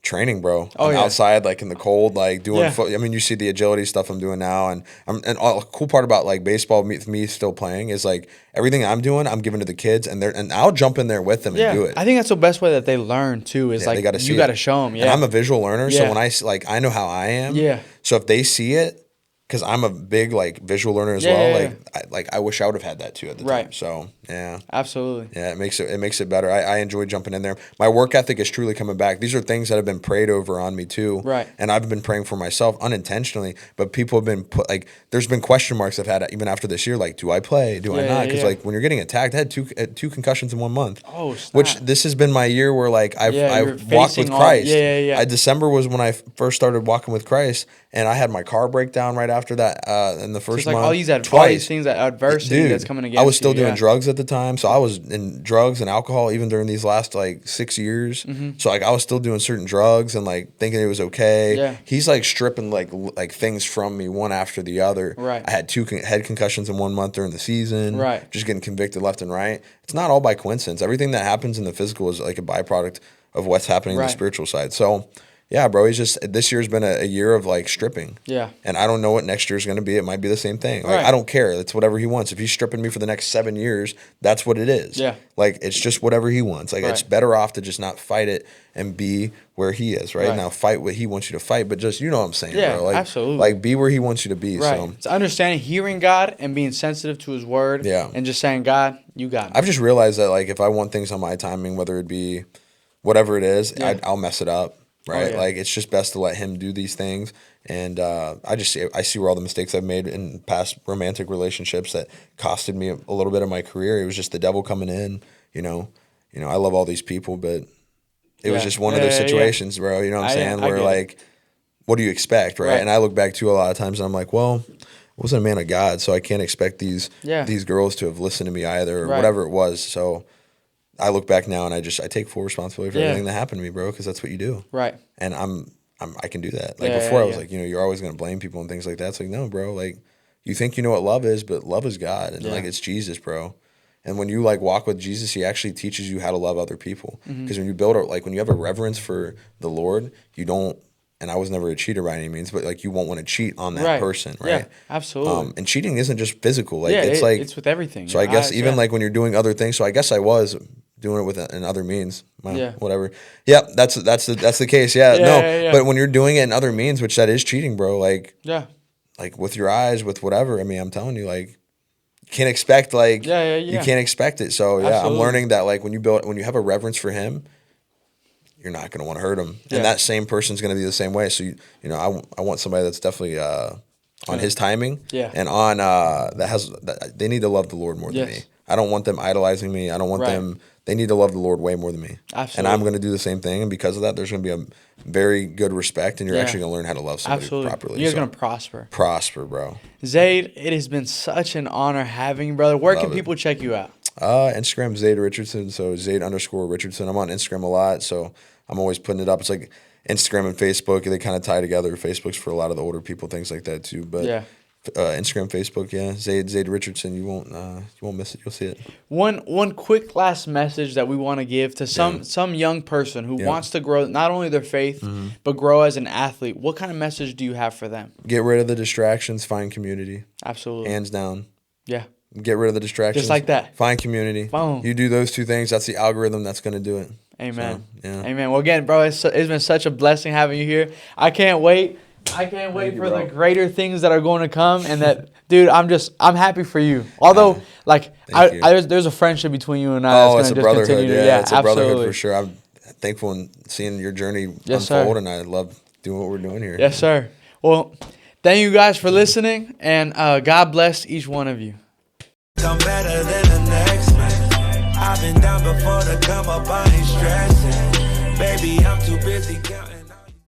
training, bro. I'm outside, like in the cold, like doing I mean, you see the agility stuff I'm doing now, and the cool part about like baseball, me still playing, is like everything I'm doing, I'm giving to the kids, and I'll jump in there with them and do it. I think that's the best way that they learn too, is like you got to show them. Yeah. And I'm a visual learner, so when I know how I am. Yeah. So if they see it, because I'm a big like visual learner as Yeah, well. yeah, I wish I would have had that too at the Right. time. So yeah, Absolutely. yeah, it makes it better. I enjoy jumping in there. My work ethic is truly coming back. These are things that have been prayed over on me too. Right. And I've been praying for myself unintentionally, but people have been put like there's been question marks I've had even after this year. Like, do I play? Do I Yeah, not? yeah, Because yeah. like when you're getting attacked, I had two concussions in 1 month. Oh, snap. Which this has been my year where like Yeah, you're I've walked with facing all- Christ. yeah. December was when I first started walking with Christ, and I had my car break down right after that. In the first Just like month, all these twice. things, that adversity Dude, that's coming against you. I was still doing yeah. drugs at the time, so I was in drugs and alcohol even during these last like 6 years. Mm-hmm. So like I was still doing certain drugs and like thinking it was okay. Yeah. He's like stripping like things from me one after the other. Right. I had two head concussions in 1 month during the season. Right. Just getting convicted left and right. It's not all by coincidence. Everything that happens in the physical is like a byproduct of what's happening in Right. the spiritual side. So yeah, bro, this year's been a year of like stripping. Yeah. And I don't know what next year's going to be. It might be the same thing. Like, Right. I don't care. It's whatever he wants. If he's stripping me for the next 7 years, that's what it is. Yeah. Like, it's just whatever he wants. Like, it's Right. better off to just not fight it and be where he is, right? Right. Now, fight what he wants you to fight, but just, you know what I'm saying, Yeah, bro? Like, absolutely. Like, be where he wants you to be. Right. So, It's understanding, hearing God and being sensitive to his word. Yeah. And just saying, God, you got me. I've just realized that, like, if I want things on my timing, whether it be whatever it is, Yeah. I'll mess it up. Right, yeah. like it's just best to let him do these things, and I see where all the mistakes I've made in past romantic relationships that costed me a little bit of my career. It was just the devil coming in, you know. I love all these people, but it was Yeah. just one of Yeah, those yeah, yeah. situations, bro. You know what I'm saying? I Where get it. like, what do you expect, right? Right. And I look back to a lot of times, and I'm like, well, I wasn't a man of God, so I can't expect these girls to have listened to me either, or Right. whatever it was. So I look back now and I take full responsibility for Yeah. everything that happened to me, bro, because that's what you do. Right. And I can do that. Like Yeah, before, yeah, I was yeah. like, you're always gonna blame people and things like that. It's like, no, bro. Like, you think you know what love is, but love is God, and Yeah. like it's Jesus, bro. And when you like walk with Jesus, He actually teaches you how to love other people. Mm-hmm. Because when you have a reverence for the Lord, you don't. And I was never a cheater by any means, but like you won't want to cheat on that Right. person, right? Yeah, absolutely. And cheating isn't just physical. Like yeah, it's like it's with everything. so I guess even yeah. like when you're doing other things. So I guess I was doing it with in other means. Well, Yeah. Whatever. Yep. That's the case. Yeah. Yeah, No. yeah, yeah. But when you're doing it in other means, which that is cheating, bro. Like Yeah. with your eyes, with whatever. I mean, I'm telling you, like, you can't expect like Yeah. you can't expect it. So yeah, Absolutely. I'm learning that like when you have a reverence for Him, you're not going to want to hurt him, Yeah. and that same person's going to be the same way. So I want somebody that's definitely on His timing, Yeah. and on they need to love the Lord more than Yes. me. I don't want them idolizing me. I don't want Right. them. They need to love the Lord way more than me. Absolutely. And I'm going to do the same thing. And because of that, there's going to be a very good respect, and you're Yeah. actually going to learn how to love somebody Absolutely. properly. You guys So, are going to prosper. prosper, bro. Zade, it has been such an honor having you, brother. Where can Love it. people check you out? Instagram, Zade Richardson. So Zade_Richardson. I'm on Instagram a lot, so I'm always putting it up. It's like Instagram and Facebook, they kind of tie together. Facebook's for a lot of the older people, things like that too. But Yeah. Instagram, Facebook, yeah, Zade Richardson. You won't miss it. You'll see it. One quick last message that we want to give to some young person who Yeah. wants to grow not only their faith but grow as an athlete. What kind of message do you have for them? Get rid of the distractions. Find community. Absolutely. Hands down. Yeah. Get rid of the distractions. Just like that. Find community. Boom. You do those two things. That's the algorithm that's going to do it. Amen. So, yeah. Amen. Well, again, bro, it's been such a blessing having you here. I can't wait. I can't wait you, for bro. the greater things that are going to come, and that, dude, I'm happy for you. Although, like, Thank you. there's a friendship between you and I. Oh, that's it's a gonna just brotherhood. continue to, Yeah, it's a absolutely. brotherhood for sure. I'm thankful in seeing your journey Yes, sir. unfold, and I love doing what we're doing here. Yes, sir. Well, thank you guys for listening, and God bless each one of you. I'm better than the next man. I've been down before to come up, I ain't stressing. Baby, I'm too busy counting.